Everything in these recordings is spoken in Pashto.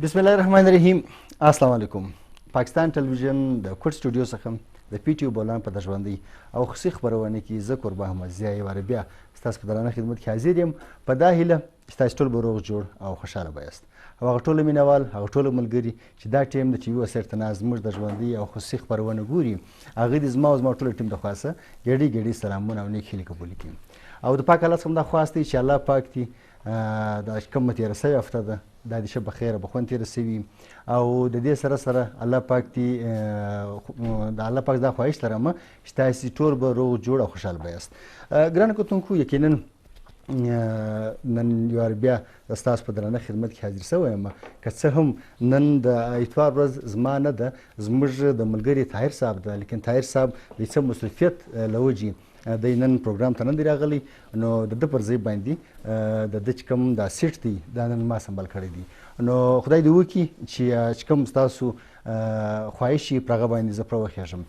بسم الله الرحمن الرحیم. السلام علیکم. پاکستان ټلویزیون د کوټ سټوډیو څخه د پی ټی او بولان په ژوندۍ او خصوصي خبرونه کې زه قربان احمد ضیا یو بیا ستاسو په درانه خدمت کې حاضر یم په دا هیله چې تاسو ټول به روغ جوړ او خوشحاله بایاست او هغه ټول مینوال هغه ټول ملګري چې دا ټیم د ټي وي سره تناز موږ د ژوندۍ او خصوصي خبرونه ګوري هغه د زما او زما ټول ټیم د خاصه ګډي سلامونه او نیک هیلې قبول کړي او د پاک الله څخه دا خواست دی چې الله پاک دې دا کومه تېره سوې هفته ده دا دې ښه بخیره به خوند تېره سوي او د دې سره سره الله پاک دې د الله پاک دا خواهش لرم چې تاسې ټول به روغ جوړ او خوشحال به یاست. ګرانو کتونکو یقینا نن یو بیا ستاسو په درانه خدمت کې حاضر شوی یم که څه هم نن د اتوار ورځ زما نه ده زموږ د ملګري طاهر صاحب ده لیکن طاهر صاحب د څه مصروفیت له وجې دی نن پروګرام ته نه دی راغلی نو د ده پر ځای باندې د ده چې کوم دا سیټ دی دا نن ما سنبال کړی دی نو خدای دې وکړي چې کوم ستاسو خواهش یې پر هغه باندې زه پوره وخېږم.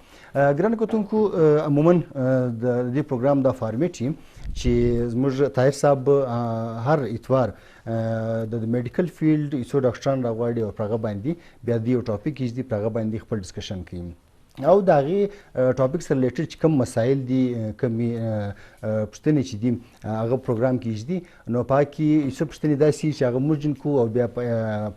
ګرانو کتونکو عموما د دې پروګرام دا فارمیټ چې زموږ طاهر صاحب هر اتوار د میډیکل فیلډ څو ډاکټران راغواړي او پر هغه باندې بیا د یو ټاپک ایږدي پر هغه باندې خپل ډسکشن کوي او د هغې ټاپک سره ریلیټډ چې کوم مسایل دي کومې پوښتنې چې دي هغه پروګرام کې ایږدي نو په هغه کې څه پوښتنې داسې چې هغه موږ جنکو او بیا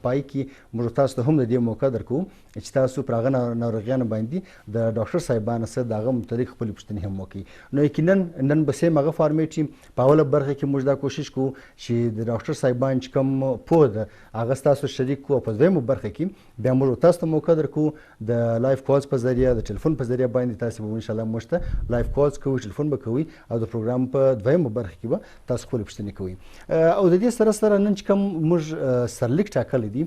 پای کې موږ تاسو ته هم د دې موقع درکوو چې تاسو پر هغه ناروغیانو باندې د ډاکټر صاحبانو سره د هغه متعلق خپلې پوښتنې هم وکړي. نو یقینا نن به سیم هغه فارمیټ وي په اوله برخه کې موږ دا کوشش کوو چې د ډاکټر صاحبان چې کوم پوه ده هغه ستاسو شریک کړو او په دویمه برخه کې بیا موږ تاسو ته موقع درکوو د لایف کالز په ذریعه د ټلیفون په ذریعه باندې تاسو به انشاءالله موږ ته لایف کالز کوئ ټلیفون به کوئ او د پروګرام په دویمه برخه کې به تاسو خپلې پوښتنې کوئ او د دې سره سره نن چې کوم موږ سرلیک ټاکلی دی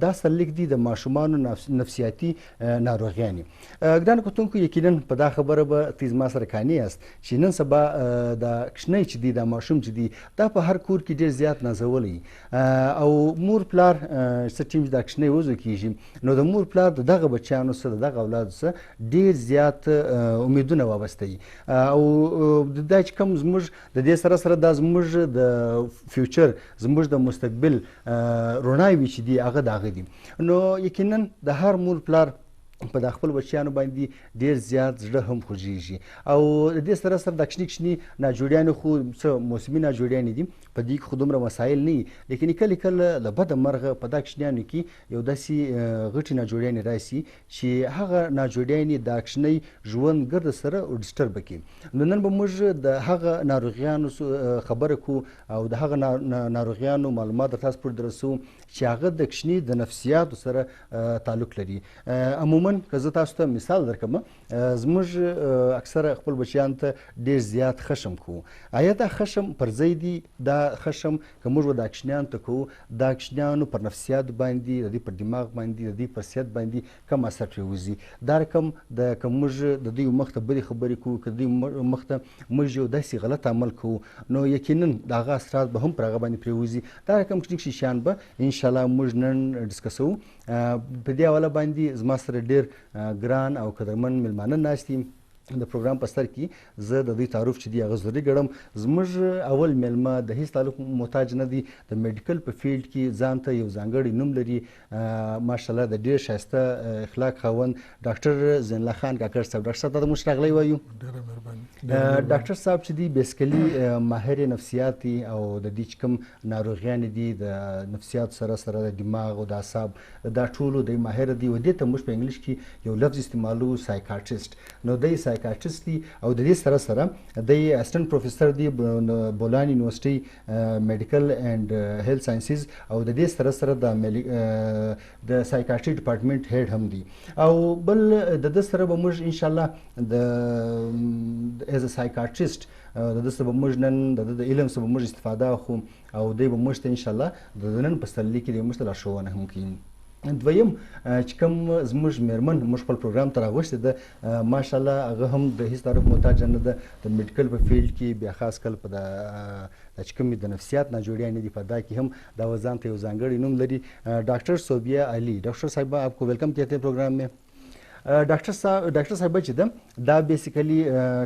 دا سرلیک دی د ماشومانو نفسیاتي ناروغیانې. ګرانو کتونکو یقینا په دا خبره به تاسو ما سره قانع یاست چې نن سبا د کوچنی چې دی د ماشوم چې دی دا په هر کور کې ډېر زیات نازولی او مور پلار څه ټیم چې دا کوچنی وضع کېږي نو د مور پلار د دغه بچیانو سره د دغه اولادو سره ډېر زیات امیدونه وابسته دي او دا چې کوم زموږ د دې سره سره دا زموږ د فیوچر زموږ د مستقبل رڼاوې چې دي هغه د هغه دي نو یقینا د هر مور پلار په د خپل بچیانو باندې ډېر زیات زړه هم خوږېږي او د دې سره سره دا کوچني ناجوړیانې خو څه موسمي ناجوړیانې دي په دې کې خو دومره مسایل نه وي لیکن کله له بده مرغه په دا کوچنیانو کې یو داسې غټې ناجوړیانې راسي چې هغه ناجوړیانې دا کوچنی ژوند ګرد سره ډسټربه کړي. نو نن به موږ د هغه ناروغیانو خبره کوو او د هغه ناروغیانو معلومات در تاسو پورې درسوو چې هغه د کوچني د نفسیاتو سره تعلق لري. عموما که زه تاسو ته مثال درکړم زموږ اکثره خپل بچیانو ته ډېر زیات خشم کوو آیا دا خشم پر ځای دی دا خشم که موږ دا کوچنیانو ته کوو دا کوچنیانو پر نفسیات باندې د دوی پر دماغ باندې د دوی پر صحت باندې کم اثر پرېوځي دا رقم که موږ د دوی مخ ته بدې خبرې کوو که د دوی مخ ته موږ یو داسې غلط عمل کوو نو یقینا د هغه اثرات به هم پر هغه باندې پرېوځي دا رقم کوچني شیان به انشاءالله موږ نن ډسکسوو. په دې حواله باندې زما سره ډېر ګران او قدرمن میلمانه ناست دي د پروګرام په سر کې زه د دوی تعارف چې دی هغه ضروري ګڼم. زموږ اول میلمه د هیڅ تعلق محتاج نه دی د میډیکل په فیلډ کې ځان ته یو ځانګړی نوم لري ماشاءالله د ډېر ښایسته اخلاق خاوند ډاکټر زین الله خان کاکړ صاحب. ډاکټر صاحب ته موږ راغلی وایو. ډېره مهرباني. ډاکټر صاحب چې دی بیسیکلي ماهر نفسیات دي او د دې چې کوم ناروغیانې دي د نفسیات سره سره د دماغ او د اعصاب دا ټولو د ماهر دي و دې ته موږ په انګلیش کې یو لفظ استعمالو سایکاټریسټ نو دی سایکاټریسټ دي او د دې سره سره د اسسټنټ پروفیسر دی بولان یونیورسيټي میډیکل اینڈ هیلث ساینسز او د دې سره سره د سایکاټري ډپارټمنټ هیډ هم دی او بل د دې سره به موږ انشاءالله د ایز ا سایکاټریسټ د دې سره به موږ نن د علم سره به موږ استفاده اخلو او دی به موږ ته انشاءالله د نن په سرلیک کې موږ ته لارښوونه هم کوي. دویم چې کوم زموږ میرمن موږ خپل پروګرام ته راغوښتې ده ماشاءالله هغه هم د هیڅ تعرف محتاج نه ده د میډیکل په فیلډ کې بیا خاص کل په د چې کومې د نفسیات ناجوړیانې دي په دا کې هم دا ځان ته یو ځانګړی نوم لري. ڈاکٹر صوبیہ علی. ڈاکٹر صاحبہ آپ کو ویلکم کہتے ہیں پروگرام میں. ډاکټر صاحب چې ده دا بیسیکلي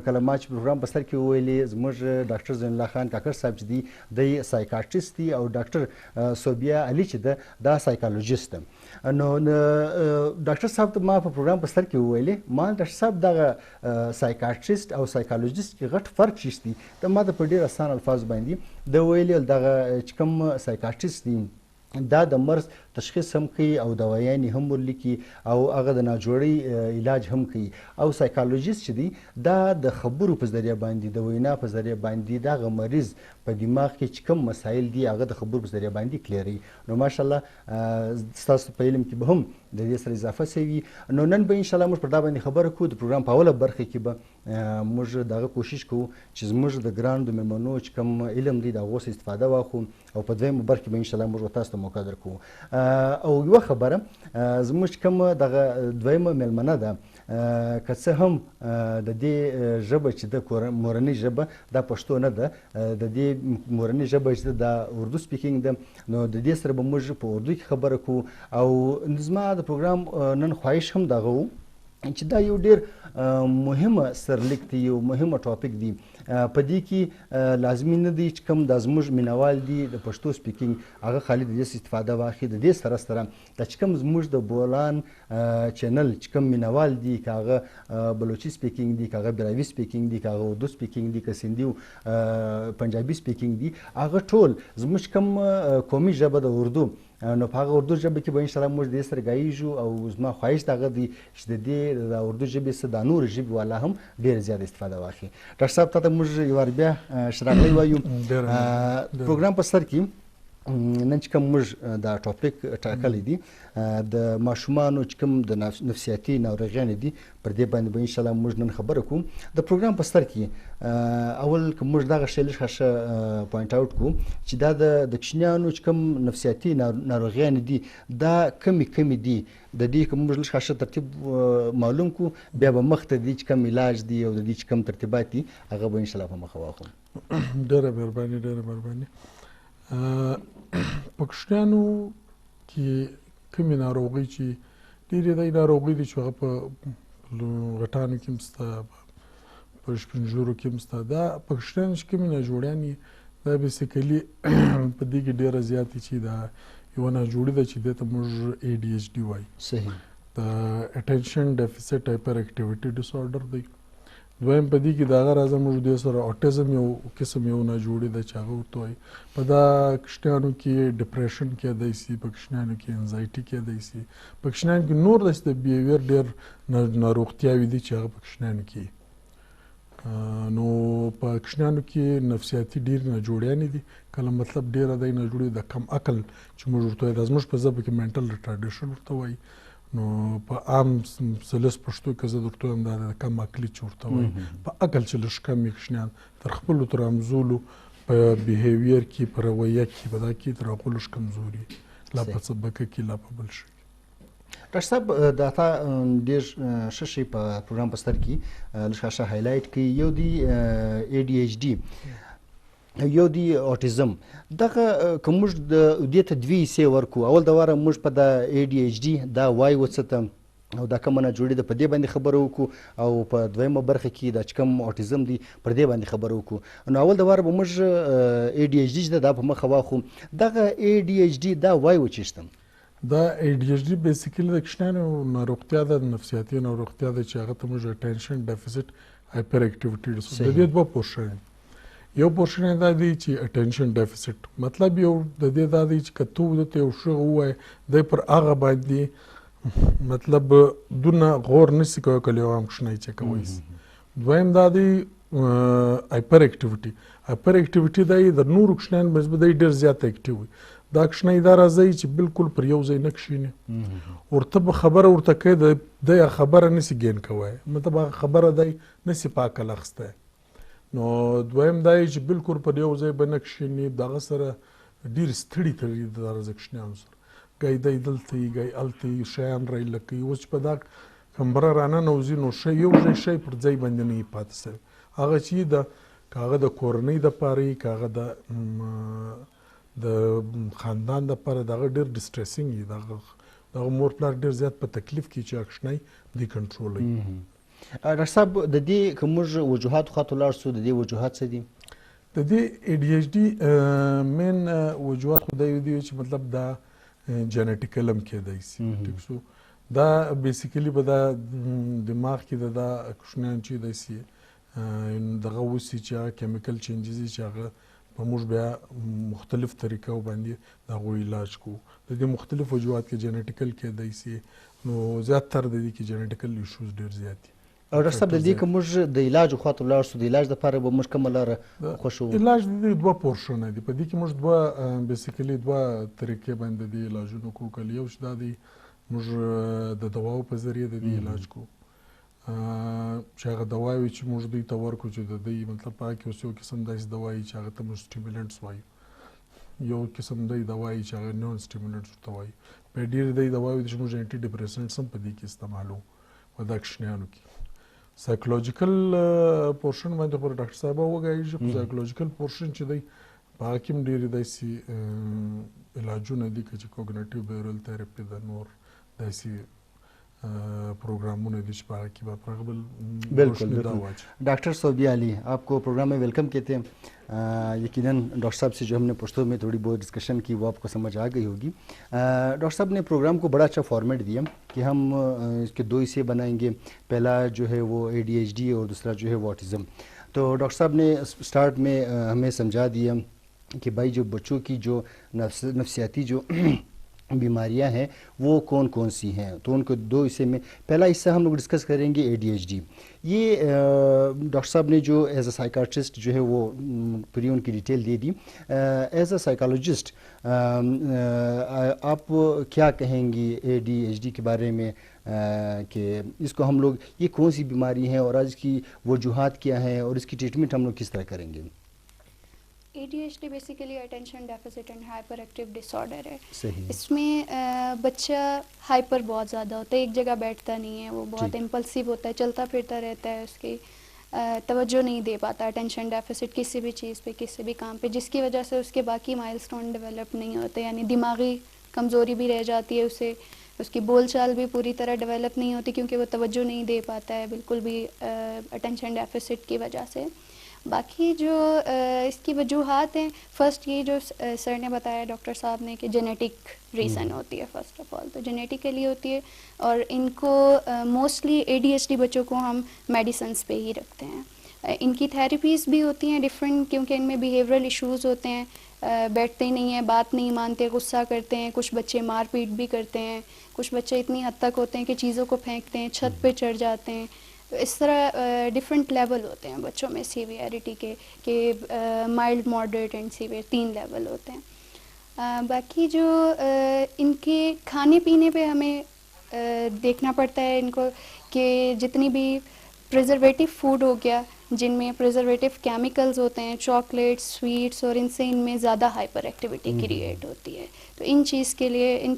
کله ما چې پروګرام په سر کې وویلې زموږ ډاکټر زین الله خان کاکړ صاحب چې دی دی سایکاټریست دی او ډاکټر صوبیا علي چې ده دا سایکالوجیست ده. نو ډاکټر صاحب ته ما په پروګرام په سر کې وویلې ما ډاکټر صاحب دغه سایکاټریست او سایکالوجیست کې غټ فرق شته ته ما ته په ډېر اسان الفاظ باندې د ویلې دغه چې کوم سایکاټریست دی دا د مرض تشخیص هم کوي او دوايانې هم ورلیکي او هغه د ناجوړۍ علاج هم کوي او سایکالوجیست چې دی دا د خبرو په ذریعه باندې د وینا په ذریعه باندې دغه مریض په دماغ کې چې کوم مسایل دي هغه د خبرو په ذریعه باندې کلیروي. نو ماشاءالله ستاسو په علم کې به هم د دې سره اضافه شوي. نو نن به انشاءالله موږ پر دا باندې خبره کوو. د پروګرام په اوله برخه کې به موږ دغه کوشش کوو چې زموږ د ګرانو مېلمنو چې کوم علم دی د هغو څخه استفاده واخلو او په دویمه برخه کې به انشاءالله موږ تاسو ته موقع درکوو. او یوه خبره زموږ کوم دغه دویمه مېلمنه ده که څه هم د دې ژبه چې د مورنۍ ژبه دا پښتو نه ده د دې مورنۍ ژبه چې د اردو سپیکینګ ده نو د دې سره به موږ په اردو کې خبره کوو. او زما د پروګرام نن خواهش هم دغه و چې دا یو ډېر مهمه سرلیک دی یو مهمه ټاپک دی په دې کې لازمي نه دی چې کوم د زموږ مینوال دي د پښتو سپیکینګ هغه خالي د دې استفاده واخلي. د دې سره سره دا چې کوم زموږ د بولان چینل چې کوم مینوال دي که هغه بلوچي سپیکینګ دي که هغه براوي سپیکینګ دي که هغه اردو سپیکینګ دي که سندي او پنجابي سپیکینګ دي هغه ټول زموږ کوم قومي ژبه د اردو نو په هغه اردو ژبه کې به انشاءالله موږ د دې سره ګایږو او زما خواهش دغه دی چې د دې د اردو ژبې څخه د نورو ژبې والا هم ډېره زیاته استفاده واخلي. ډاکټر صاحب ته موږ یو وار بیا ښه وایو. پروګرام په سر کې نن چې کوم موږ دا ټاپک ټاکلی دی د ماشومانو چې کوم د نفسیاتي ناروغیانې دي پر دې باندې به انشاءالله موږ نن خبره کوو. د پروګرام په سر کې اول که موږ دغه شی لږ ښه پوینټ آوټ کړو چې دا د کوچنیانو چې کوم نفسیاتي ناروغیانې دي دا کمې دي د دې که موږ لږ ښه ترتیب معلوم کړو بیا به مخته دي چې کوم علاج دي او د دې چې کوم ترتیبات دي هغه به انشاءالله په مخه واخلو. ډېره مهرباني. په کوچنیانو کې کومې ناروغۍ چې ډېرې دا ناروغۍ دي چې هغه په غټانو کې هم شته په شپنجورو کې هم شته دا په کوچنیانو چې کومې ناجوړیانې دا بیسیکلي په دې کې ډېره زیاتې چې دا یوه ناجوړي ده چې دې ته موږ ADHD وایي. صحیح. د اټینشن ډیفیسټ هایپر اکټیویټي ډس آرډر دی. دویم په دې کې د هغه راځه موږ دې سره اوټیزم یو قسم یو ناجوړي ده چې هغه ورته وایي. په دا کوچنیانو کې ډپریشن کیدای شي په کوچنیانو کې انزایټي کیدای شي په کوچنیانو کې نور داسې د بیهیویر ډېر ناروغتیاوې دي چې هغه په کوچنیانو کې نو په کوچنیانو کې نفسیاتي ډېر ناجوړیانې دي. کله مطلب ډېره دی ناجوړي د کم عقل چې موږ ورته وایي دا زموږ په ژبه کې مینټل ریټارډیشن ورته وایي. نو په عام سلس پښتو کې زه درته وایم دا د کم عقلي چې ورته وایي په عقل چې لږ کم وي کوچنیان تر خپلو تر رمزولو په بیهیویر کې په رویه کې په دا کې تر هغو لږ کمزوري لا په سبقه کې لا په بل شي. ډاکټر صاحب دا تا ډېر ښه شی په پروګرام په سر کې لږ ښه هایلایټ کړي. یو دی ADHD یو دی اوټیزم. دغه که موږ د دې ته دوې حصې ورکړو اول د واره موږ په د ADHD دا وایي وڅته او دا کومه ناجوړي ده په دې باندې خبره وکړو او په دویمه برخه کې دا چې کوم اوټیزم دی پر دې باندې خبره وکړو. نو اول د واره به موږ ADHD چې دا په مخه واخلو. دغه ADHD دا وایي وچېشتم دا ADHD بیسیکلي د کوچنیانو ناروغتیا ده د نفسیاتي ناروغتیا ده چې هغه ته موږ اټینشن ډیفیسټ هایپر اکټیویټي ډس آرډر د دې دوه پورشن یو پورشن دا دی چې اټینشن ډیفیسټ مطلب یو د دې دا دی چې که ته ورته یو څه ووایې دی پر هغه باندې مطلب دونه غور نشي کولی که یو عام کوچنی چې کوی شي. دویم دا دی هایپر اکټیویټي. هایپر اکټیویټي دی د نورو کوچنیانو په نسبت دی ډېر زیات اکټیو وي. دا کوچنی دا راځي چې بالکل پر یو ځای نه کښېني ورته به خبره ورته کوي دی خبره نشي ګین کوی مطلب هغه خبره دی نشي په عقل اخیستی. نو دویم دا چې بالکل پر یو ځای به نه کښېني دغه سره ډېر ستړي تړي د راځه کوچنیانو سره ګای دی دلته یي ګای هلته یي شیان رایله کوي. اوس چې په دا کمبره راننوځي نو یو شی پر ځای باندې نه یي پاتې سوی هغه چې ده که هغه د کورنۍ دپاره یي که هغه د خاندان دپاره د هغه ډېر ډسټریسینګ وي. دغه دغه مور پلار ډېر زیات په تکلیف کې چې اکشنای دی کنټرولوي. ډاکټر صاحب د دې که موږ وجوهاتو خواته ولاړ شو، د دې وجوهات څه دي؟ د دې ADHD مین وجوهات خو دا یو دي چې مطلب دا جنیټیکل هم کېدای شي. ټیک شو، دا بیسیکلی به دا دماغ کې دا کوشنیان چې دی سي دغه وسی چې هغه کیمیکل چینجز چې هغه په موږ بیا مختلف طریقو باندې د هغوی علاج کوو. د دې مختلف وجوهات کې جنیټیکل کېدای سي، نو زیاتره د دې کې جنیټیکل ایشوز ډېر زیات دي. او ډاکټر صاحب د دې که موږ د علاج خواته ولاړ شو، د علاج دپاره به موږ کومه لاره خوښوو؟ علاج د دې دوه پورشونه دي. په دې کې موږ دوه بیسیکلی دوه طریقې باندې د علاجونو کوو. کله یو چې دا دی موږ د دواو په ذریعه د دې علاج کوو، چې هغه دواوې چې موږ دوی ته ورکړو چې د دوی مطلب په هغه کې اوس یو قسم داسې دوايي چې هغه ته موږ سټیمولنټس وایو، یو قسم دی دوايي چې هغه نون سټیمولنټس ورته وایو. په ډېر دی دواوې چې موږ انټي ډپریسنټس هم په دې کې استعمالوو په دا کشنیانو کې. سایکولوجیکل پورشن باندې خو ډاکټر صاحب ووایي چې سایکولوجیکل پورشن چې دی په هغه کې هم ډېرې داسې علاجونه دي چې کوګنیټیو بیهیویرل تھراپي ده، نور داسې پروگراموں نے بالکل ڈاکٹر صوبیہ علی آپ کو پروگرام میں ویلکم کہتے ہیں. یقیناً ڈاکٹر صاحب سے جو ہم نے پشتو میں تھوڑی بہت ڈسکشن کی وہ آپ کو سمجھ آ گئی ہوگی. ڈاکٹر صاحب نے پروگرام کو بڑا اچھا فارمیٹ دیا کہ ہم اس کے 2 حصے بنائیں گے. پہلا جو ہے وہ ADHD اور دوسرا جو ہے وہ آٹزم. تو ڈاکٹر صاحب نے اسٹارٹ میں ہمیں سمجھا دیا کہ بھائی جو بچوں کی جو نفسیاتی جو بیماریاں ہیں وہ کون کون سی ہیں. تو ان کو 2 حصے میں پہلا حصہ ہم لوگ ڈسکس کریں گے ADHD. یہ ڈاکٹر صاحب نے جو ایز اے سائیکاٹرسٹ جو ہے وہ پوری ان کی ڈیٹیل دے دی. ایز اے سائیکالوجسٹ آپ کیا کہیں گی ADHD کے بارے میں کہ اس کو ہم لوگ یہ کون سی بیماری ہیں اور آج کی وجوہات کیا ہیں اور اس کی ٹریٹمنٹ ہم لوگ کس طرح کریں گے؟ ADHD بیسیکلی اٹینشن ڈیفیسٹ اینڈ ہائپر ایکٹیو ڈس آرڈر ہے. صحیح. اس میں بچہ ہائپر بہت زیادہ ہوتا ہے، ایک جگہ بیٹھتا نہیں ہے، وہ بہت امپلسیو ہوتا ہے، چلتا پھرتا رہتا ہے، اس کی توجہ نہیں دے پاتا. اٹینشن ڈیفیسٹ کسی بھی چیز پہ، کسی بھی کام پہ، جس کی وجہ سے اس کے باقی مائل سٹون ڈیولپ نہیں ہوتے، یعنی دماغی کمزوری بھی رہ جاتی ہے اسے، اس کی بول چال بھی پوری طرح ڈیولپ نہیں ہوتی کیونکہ وہ توجہ نہیں دے پاتا ہے بالکل بھی اٹینشن ڈیفیسٹ کی وجہ سے. باقی جو اس کی وجوہات ہیں، فرسٹ یہ جو سر نے بتایا ڈاکٹر صاحب نے کہ جینیٹک ریزن ہوتی ہے. فرسٹ آف آل تو جینیٹیکلی ہوتی ہے، اور ان کو موسٹلی ADHD بچوں کو ہم میڈیسنس پہ ہی رکھتے ہیں. ان کی تھیراپیز بھی ہوتی ہیں ڈفرینٹ، کیونکہ ان میں بیہیورل ایشوز ہوتے ہیں، بیٹھتے نہیں ہیں، بات نہیں مانتے، غصہ کرتے ہیں، کچھ بچے مار پیٹ بھی کرتے ہیں، کچھ بچے اتنی حد تک ہوتے ہیں کہ چیزوں کو پھینکتے ہیں، چھت پہ چڑھ جاتے ہیں. اس طرح ڈفرینٹ لیول ہوتے ہیں بچوں میں سیویئرٹی کے، کہ مائلڈ، ماڈریٹ اینڈ سیویئر 3 لیول ہوتے ہیں. باقی جو ان کے کھانے پینے پہ ہمیں دیکھنا پڑتا ہے ان کو، کہ جتنی بھی پریزرویٹو فوڈ ہو گیا جن میں پریزرویٹو کیمیکلز ہوتے ہیں، چاکلیٹس، سویٹس، اور ان سے ان میں زیادہ ہائپر ایکٹیویٹی کریٹ ہوتی ہے. تو ان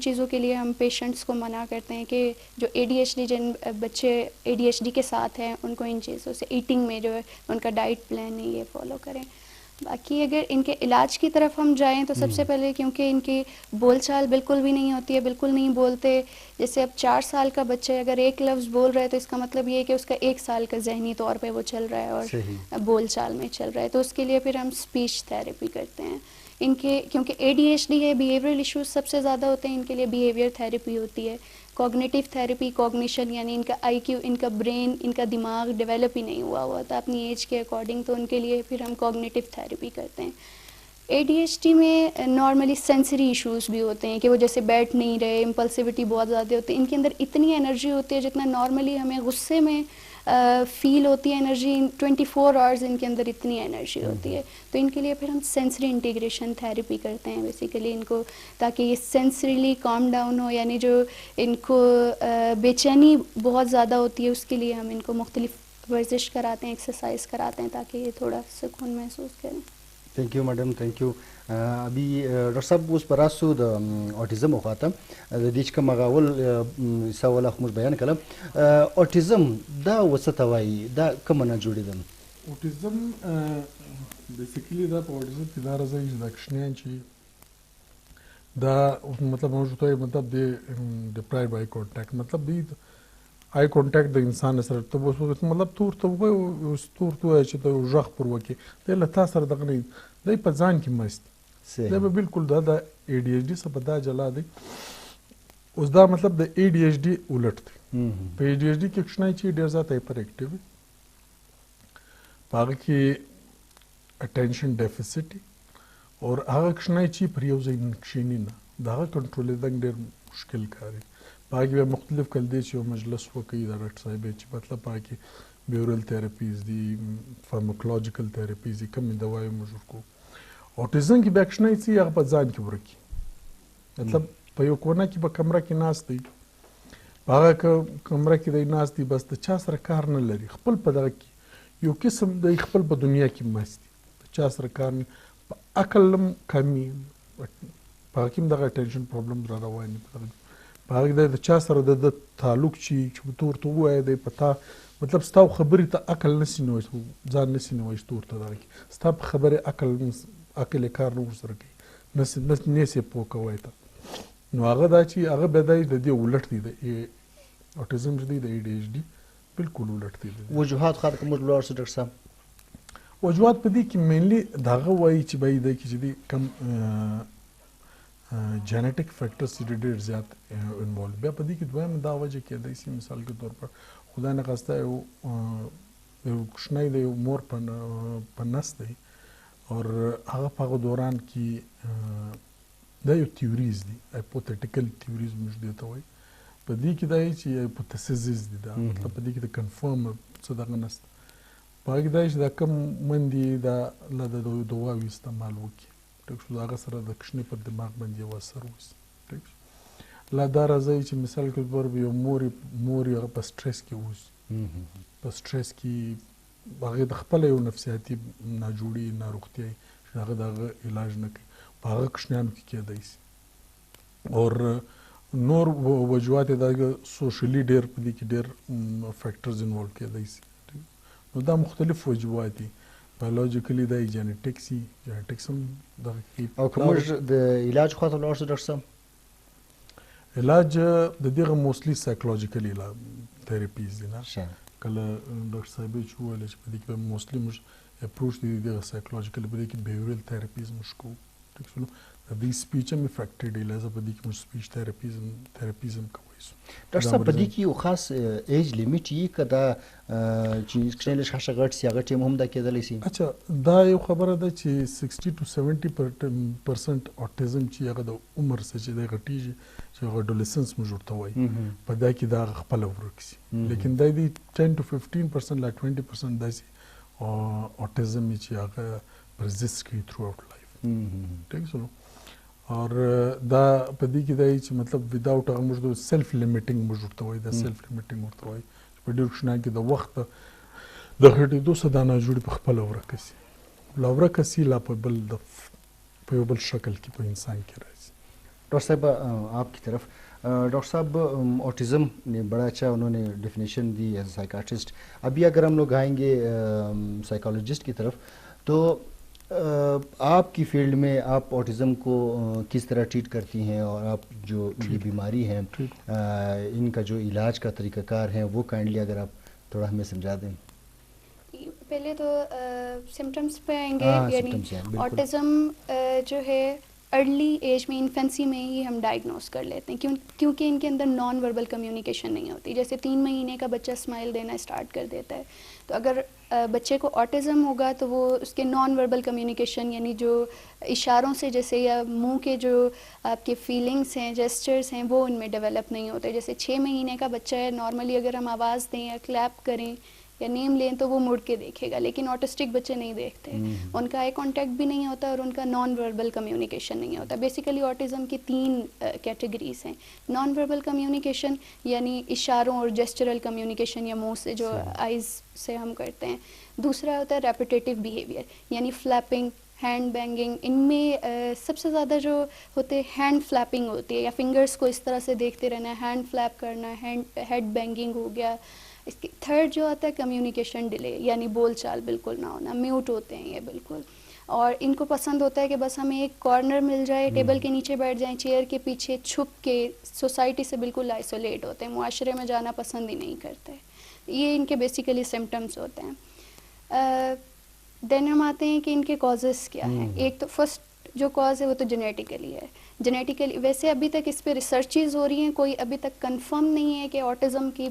چیزوں کے لیے ہم پیشنٹس کو منع کرتے ہیں کہ جو ADHD جن بچے ADHD کے ساتھ ہیں ان کو ان چیزوں سے، ایٹنگ میں جو ہے ان کا ڈائٹ پلان ہے یہ فالو کریں. باقی اگر ان کے علاج کی طرف ہم جائیں تو سب سے پہلے کیونکہ ان کی بول چال بالکل بھی نہیں ہوتی ہے، بالکل نہیں بولتے. جیسے اب 4 سال کا بچہ اگر ایک لفظ بول رہا ہے تو اس کا مطلب یہ ہے کہ اس کا 1 سال کا ذہنی طور پہ وہ چل رہا ہے اور بول چال میں چل رہا ہے. تو اس کے لیے پھر ہم اسپیچ تھراپی کرتے ہیں. ان کے کیونکہ ADHD ہے، بیہیویئرل ایشوز سب سے زیادہ ہوتے ہیں، ان کے لیے بیہیویئر تھراپی ہوتی ہے. کوگنیٹیو تھراپی، کوگنیشن یعنی ان کا IQ، ان کا برین، ان کا دماغ ڈیولپ ہی نہیں ہوا تھا اپنی ایج کے اکارڈنگ، تو ان کے لیے پھر ہم کوگنیٹیو تھراپی کرتے ہیں. ADHD میں نارملی سینسری ایشوز بھی ہوتے ہیں کہ وہ جیسے بیٹھ نہیں رہے، امپلسیوٹی بہت زیادہ ہوتی ہے. ان کے اندر اتنی انرجی ہوتی ہے جتنا نارملی ہمیں غصے میں فیل ہوتی ہے انرجی، 24 آورز ان کے اندر اتنی انرجی ہوتی ہے. تو ان کے لیے پھر ہم سینسری انٹیگریشن تھراپی کرتے ہیں بیسیکلی ان کو، تاکہ یہ سینسریلی کام ڈاؤن ہو. یعنی جو ان کو بے چینی بہت زیادہ ہوتی ہے اس کے لیے ہم ان کو مختلف ورزش کراتے ہیں، ایکسرسائز کراتے ہیں تاکہ یہ تھوڑا سکون محسوس کریں. تھینک یو میڈم، تھینک یو. ابھی ډاکټر صاحب اوس په راسو د اوټیزم وخواته د دې چې کوم هغه اول حصه ولا خو موږ بیان کړم. اوټیزم دا څه ته وایي، دا کومه نه جوړې ده؟ اوټیزم بیسیکلی دا په اوټیزم کې دا راځي چې دا کوچنیان چې دا مطلب موږ ته مطلب د پرایو آی کانټیکټ مطلب دی آی کانټیکټ د انسان سره ته اوس مطلب تور ته وایي اوس تور ته وایي چې ته غږ پر وکړې دی له تا سره دغه نه دی په ځان کې مست دی به بالکل دا د اے ډي ایچ ډي څخه په دا جلا دی. اوس دا مطلب د اے ډي ایچ ډي الټ دی. په اے ډي ایچ ډي کې کښنی چې ډېر زیات هایپر ایکټیو وي، په هغه کې اټینشن ډیفیسټ او هغه کښنی چې پر یو ځای کښېني نه د هغه کنټرولېدل ډېر مشکل کار دی. په هغه کې بیا مختلف کله دی چې یو مجلس وکړي د ډاکټر صاحب چې مطلب په هغه کې بیورل تھراپیز دي، فارماکولوجیکل تھراپیز دي، کمې دوایو موږ ورکوو. اوټیزم کې بیا کښنی چې هغه په ځان کې ورکي، مطلب په یو کونه کې په کمره کې ناست دی، په هغه کمره کې دی ناست دی، بس د چا سره کار نه لري، خپل په دغه کې یو قسم دی خپل په دنیا کې مست دی، د چا سره کار نه، په عقل هم کمي، په هغه کې هم دغه ټینشن پرابلم را روان دي، په هغه کې د چا سره د تعلق چې ته ورته ووایې دی په تا مطلب ستا خبرې ته عقل نسي نیولی، ځان نسي نیولی چې ته ورته دغه کې ستا په خبرې عقل یې کار نه ورسره کوي، نسي پوه کوی ته. نو هغه دا چې هغه بیا دی د دې الټ دی، د اوټیزم چې دی د اے ډي ایچ ډي بالکل الټ دی. وجوهات خاطر که موږ ولاړ شو ډاکټر صاحب، وجوهات په دې کې مینلی د هغه وایي چې به دی کې چې دی کم جینیټک فیکټرز چې ډېر زیات انوالو. بیا په دې کې دویم دا وجه کېدای شي مثال کے طور پر خدای نخواسته یو کوچنی دی، یو مور په نس دی او هغه په هغه دوران کې دا یو تیوریز دي، هایپوتیټیکل تیوریز موږ دې ته وایي. په دې کې دا چې هایپوتیسیز دي، دا مطلب په دې کې د کنفرم څه دغه نشته. په هغه کې دا چې دا کم مندې دا له د دواوو استعمال وکړي، ټیک شو، د هغه سره د کښنې پر دماغ باندې یو اثر وشي، ټیک شو. لا دا راځي چې مثال کے طور پر یو مور هغه په سټریس کې اوسي، په سټریس کې هغې د خپله یو نفسیاتي ناجوړي ناروغتیا چې هغه د هغه علاج نه کوي، په هغه کښنیانو کې کېدای شي. او نور وجوهات یې دا سوشلي ډېر په دې کې ډېر فیکټرز انوالو کېدای شي. نو دا مختلف وجوهات دي، بایولوژیکلی دا جینیټکس دي، جینیټکس هم دغه کې. او که موږ د علاج خواته ولاړ شو ډاکټر صاحب، علاج د دغه موسټلی سایکولوژیکل تھراپیز دي نه. کله ډاکټر صاحب چې وویل چې په دې کې موسټلی موږ اپروچ دي دغه سایکولوژیکل، په دې کې بیهیویرل تھراپیز موږ کوو، ټیک شو. د دې سپیچ هم افیکټډ دی، لازم په دې کې موږ سپیچ تھراپیز هم کوی شو. ډاکټر صاحب په دې کې یو خاص ایج لیمیټ یي که دا چې کښنی لږ ښه غټ سي هغه ټیم هم دا کېدلی شي؟ اچھا دا یو خبره ده چې 60 to 70% اوټیزم چې هغه د عمر سره چې دی غټیږي، چې هغه اډولسنس موږ ورته وایي، په دا کې دا خپله ورک شي. لیکن دا دی 10 to 15% لا 20% داسې اوټیزم چې هغه پرزیسټ کوي تھرو آؤٹ لایف، ٹھیک شو. اور دا په دې کې دی چې مطلب وداوټ هغه موږ د سیلف لیمیټینګ موږ ورته وایي، دا سیلف لیمیټینګ ورته وایي چې په ډېرو کښنیانو کې د وخت د غټېدو څخه دا ناجوړي په خپله ورکه شي، لا ورکه شي، لا په یو بل شکل کې په انسان کې راځي. ڈاکٹر صاحب آپ کی طرف، ڈاکٹر صاحب اوٹزم نے بڑا اچھا انہوں نے ڈیفینیشن دی ایز اے سائیکاٹرسٹ. ابھی اگر ہم لوگ آئیں گے سائیکالوجسٹ کی طرف، تو آپ کی فیلڈ میں آپ اوٹزم کو کس طرح ٹریٹ کرتی ہیں، اور آپ جو یہ بیماری ہیں ان کا جو علاج کا طریقہ کار ہے وہ کائنڈلی اگر آپ تھوڑا ہمیں سمجھا دیں. پہلے تو سمٹمس پہ آئیں گے. یعنی اوٹزم جو ہے ارلی ایج میں، انفینسی میں ہی ہم ڈائگنوز کر لیتے ہیں، کیونکہ ان کے اندر نان وربل کمیونیکیشن نہیں ہوتی. جیسے 3 مہینے کا بچہ اسمائل دینا اسٹارٹ کر دیتا ہے، تو اگر بچے کو اوٹزم ہوگا تو وہ اس کے نان وربل کمیونیکیشن، یعنی جو اشاروں سے جیسے یا منہ کے جو آپ کے فیلنگس ہیں، جیسچرز ہیں، وہ ان میں ڈیولپ نہیں ہوتے. جیسے 6 مہینے کا بچہ ہے، نارملی اگر ہم آواز دیں یا کلیپ کریں یا نیم لیں تو وہ مڑ کے دیکھے گا، لیکن آٹسٹک بچے نہیں دیکھتے، ان کا آئی کانٹیکٹ بھی نہیں ہوتا اور ان کا نان وربل کمیونیکیشن نہیں ہوتا. بیسیکلی آٹزم کی 3 کیٹیگریز ہیں. نان وربل کمیونیکیشن یعنی اشاروں اور جیسچرل کمیونیکیشن یا منہ سے جو آئیز سے ہم کرتے ہیں. دوسرا ہوتا ہے ریپیٹیٹیو بیہیویئر، یعنی فلیپنگ، ہینڈ بینگنگ. ان میں سب سے زیادہ جو ہوتے ہینڈ فلیپنگ ہوتی ہے، یا فنگرز کو اس طرح سے دیکھتے رہنا، ہینڈ فلیپ کرنا، ہیڈ بینگنگ ہو گیا. اس کی تھرڈ جو آتا ہے کمیونیکیشن ڈیلے، یعنی بول چال بالکل نہ ہونا، میوٹ ہوتے ہیں یہ بالکل. اور ان کو پسند ہوتا ہے کہ بس ہمیں ایک کارنر مل جائے, ٹیبل کے نیچے بیٹھ جائیں, چیئر کے پیچھے چھپ کے, سوسائٹی سے بالکل آئسولیٹ ہوتے ہیں, معاشرے میں جانا پسند ہی نہیں کرتے. یہ ان کے بیسیکلی سمٹمس ہوتے ہیں. دین ہم آتے ہیں کہ ان کے کازز کیا ہیں. ایک تو فرسٹ جو کاز ہے وہ تو جینیٹیکلی ہے. جینیٹیکلی ویسے ابھی تک اس پہ ریسرچز ہو رہی ہیں, کوئی ابھی تک کنفرم نہیں ہے کہ آٹزم کی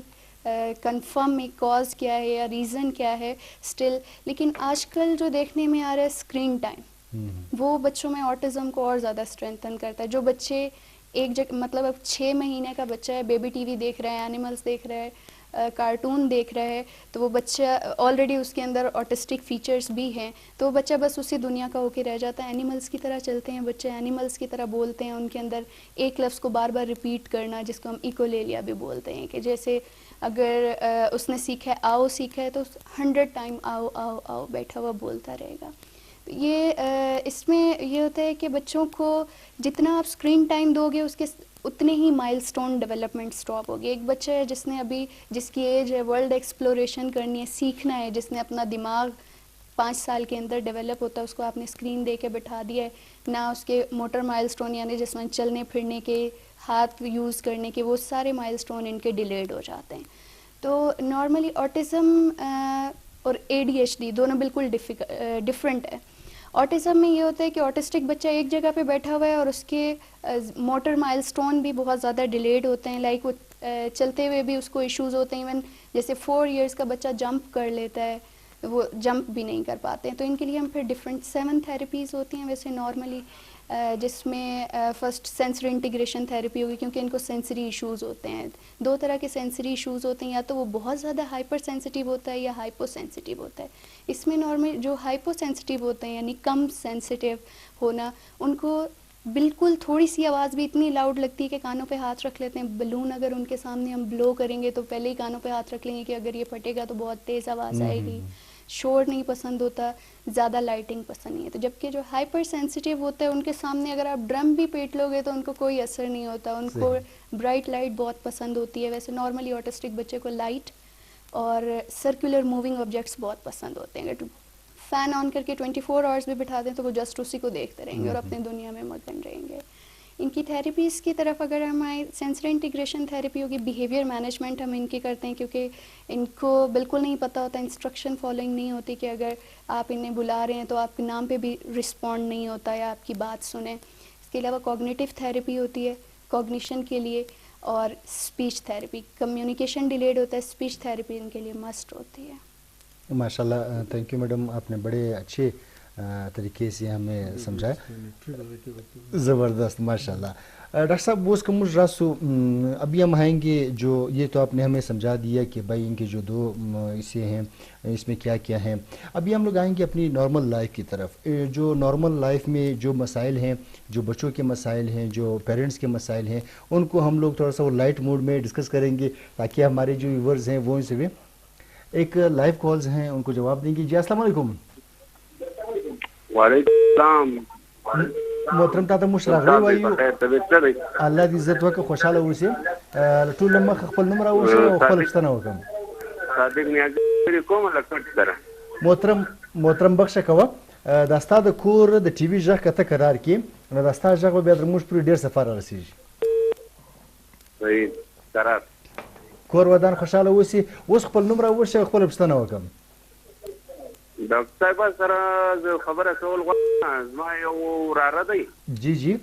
کنفرم ایک کاز کیا ہے یا ریزن کیا ہے اسٹل. لیکن آج کل جو دیکھنے میں آ رہا ہے اسکرین ٹائم, وہ بچوں میں آٹزم کو اور زیادہ اسٹرینتھن کرتا ہے. جو بچے ایک جگہ مطلب اب 6 مہینے کا بچہ ہے, بیبی ٹی وی دیکھ رہا ہے, اینیملس دیکھ رہا ہے, کارٹون دیکھ رہا ہے, تو وہ بچہ آلریڈی اس کے اندر آٹسٹک فیچرز بھی ہیں, تو وہ بچہ بس اسی دنیا کا ہو کے رہ جاتا ہے. اینیملس کی طرح چلتے ہیں بچے, اینیملس کی طرح بولتے ہیں, ان کے اندر ایک لفظ کو بار بار ریپیٹ کرنا, جس کو ہم ایکولیلیا بھی بولتے ہیں, کہ جیسے اگر اس نے سیکھا ہے آؤ سیکھا ہے تو 100 ٹائم آؤ آؤ آؤ بیٹھا ہوا بولتا رہے گا. یہ اس میں یہ ہوتا ہے کہ بچوں کو جتنا آپ اسکرین ٹائم دو گے اس کے اتنے ہی مائل سٹون ڈیولپمنٹ اسٹاپ ہوگی. ایک بچہ ہے جس نے ابھی جس کی ایج ہے ورلڈ ایکسپلوریشن کرنی ہے, سیکھنا ہے, جس نے اپنا دماغ 5 سال کے اندر ڈیولپ ہوتا ہے, اس کو آپ نے اسکرین دے کے بٹھا دیا ہے, نہ اس کے موٹر مائل سٹون یعنی جس میں چلنے پھرنے کے, ہاتھ یوز کرنے کے, وہ سارے مائل سٹون ان کے ڈیلیڈ ہو جاتے ہیں. تو نارملی آٹزم اور ADHD دونوں بالکل ڈفرینٹ ہے. آٹزم میں یہ ہوتا ہے کہ آٹسٹک بچہ ایک جگہ پہ بیٹھا ہوا ہے اور اس کے موٹر مائل سٹون بھی بہت زیادہ ڈیلیڈ ہوتے ہیں, لائک وہ چلتے ہوئے بھی اس کو ایشوز ہوتے ہیں. ایون جیسے 4 ایئرس کا بچہ جمپ کر لیتا ہے, وہ جمپ بھی نہیں کر پاتے ہیں. تو ان کے لیے ہم پھر ڈفرینٹ 7 تھیراپیز ہوتی ہیں ویسے نارملی, جس میں فرسٹ سینسری انٹیگریشن تھیراپی ہوگی, کیونکہ ان کو سینسری ایشوز ہوتے ہیں. 2 طرح کے سینسری ایشوز ہوتے ہیں, یا تو وہ بہت زیادہ ہائپر سینسٹیو ہوتا ہے یا ہائپو سینسٹیو ہوتا ہے. اس میں نارمل جو ہائپو سینسٹیو ہوتے ہیں یعنی کم سینسٹیو ہونا, ان کو بالکل تھوڑی سی آواز بھی اتنی لاؤڈ لگتی ہے کہ کانوں پہ ہاتھ رکھ لیتے ہیں. بلون اگر ان کے سامنے ہم بلو کریں گے تو پہلے ہی کانوں پہ ہاتھ رکھ لیں گے کہ اگر یہ پھٹے گا تو بہت تیز آواز آئے گی. شور نہیں پسند ہوتا, زیادہ لائٹنگ پسند نہیں ہے. تو جبکہ جو ہائپر سینسٹیو ہوتا ہے ان کے سامنے اگر آپ ڈرم بھی پیٹ لو گے تو ان کو کوئی اثر نہیں ہوتا, ان کو برائٹ لائٹ بہت پسند ہوتی ہے. ویسے نارملی آٹسٹک بچے کو لائٹ اور سرکولر موونگ آبجیکٹس بہت پسند ہوتے ہیں. اگر فین آن کر کے 24 آورس بھی بٹھا دیں تو وہ جسٹ اسی کو دیکھتے رہیں گے اور اپنے دنیا میں مگن رہیں گے. ان کی تھیراپیز کی طرف اگر ہم آئیں, سینسری انٹیگریشن تھیراپی ہوگی, بیہیویئر مینجمنٹ ہم ان کی کرتے ہیں, کیونکہ ان کو بالکل نہیں پتہ ہوتا, انسٹرکشن فالوئنگ نہیں ہوتی, کہ اگر آپ انہیں بلا رہے ہیں تو آپ کے نام پہ بھی رسپونڈ نہیں ہوتا یا آپ کی بات سنیں. اس کے علاوہ کوگنیٹیو تھیراپی ہوتی ہے کوگنیشن کے لیے, اور اسپیچ تھیراپی, کمیونیکیشن ڈیلیڈ ہوتا ہے, اسپیچ تھیراپی ان کے لیے مسٹ ہوتی ہے. ماشاء اللہ, تھینک یو میڈم, آپ نے بڑے اچھے طریقے سے ہمیں سمجھایا, زبردست ماشاء اللہ. ڈاکٹر صاحب وہ اس کا مجھ راسو ابھی ہم آئیں گے, جو یہ تو آپ نے ہمیں سمجھا دیا کہ بھائی ان کے جو 2 حصے ہیں اس میں کیا کیا ہیں. ابھی ہم لوگ آئیں گے اپنی نارمل لائف کی طرف. جو نارمل لائف میں جو مسائل ہیں, جو بچوں کے مسائل ہیں, جو پیرنٹس کے مسائل ہیں, ان کو ہم لوگ تھوڑا سا وہ لائٹ موڈ میں ڈسکس کریں گے, تاکہ ہمارے جو ویورز ہیں وہ ان سے بھی ایک لائیو کالز ہیں ان کو جواب دیں گے. جی السلام علیکم. وعلیکم السلام. محترم تاته مشرغلی وایو, الله دې عزت وکړي, خوشاله اوسې. ټول مخ خپل نوم راوښیه او خپل پوښتنه وکړم. صادق نیازی کوم لکټ سره محترم بخښه کوه, دا ستا د کور د ټي وي غږ کته قرار کې, نو دا ستا غږ به بیا تر موږ پورې ډېر سفر رسېږي. صحیح قرار. کور ودان خوشاله اوسې. اوس خپل نوم راوښیه او خپل پوښتنه وکړم. ډاکټر صاحب سره خبره کول غواړم, زما یو وراره دی. جی جی.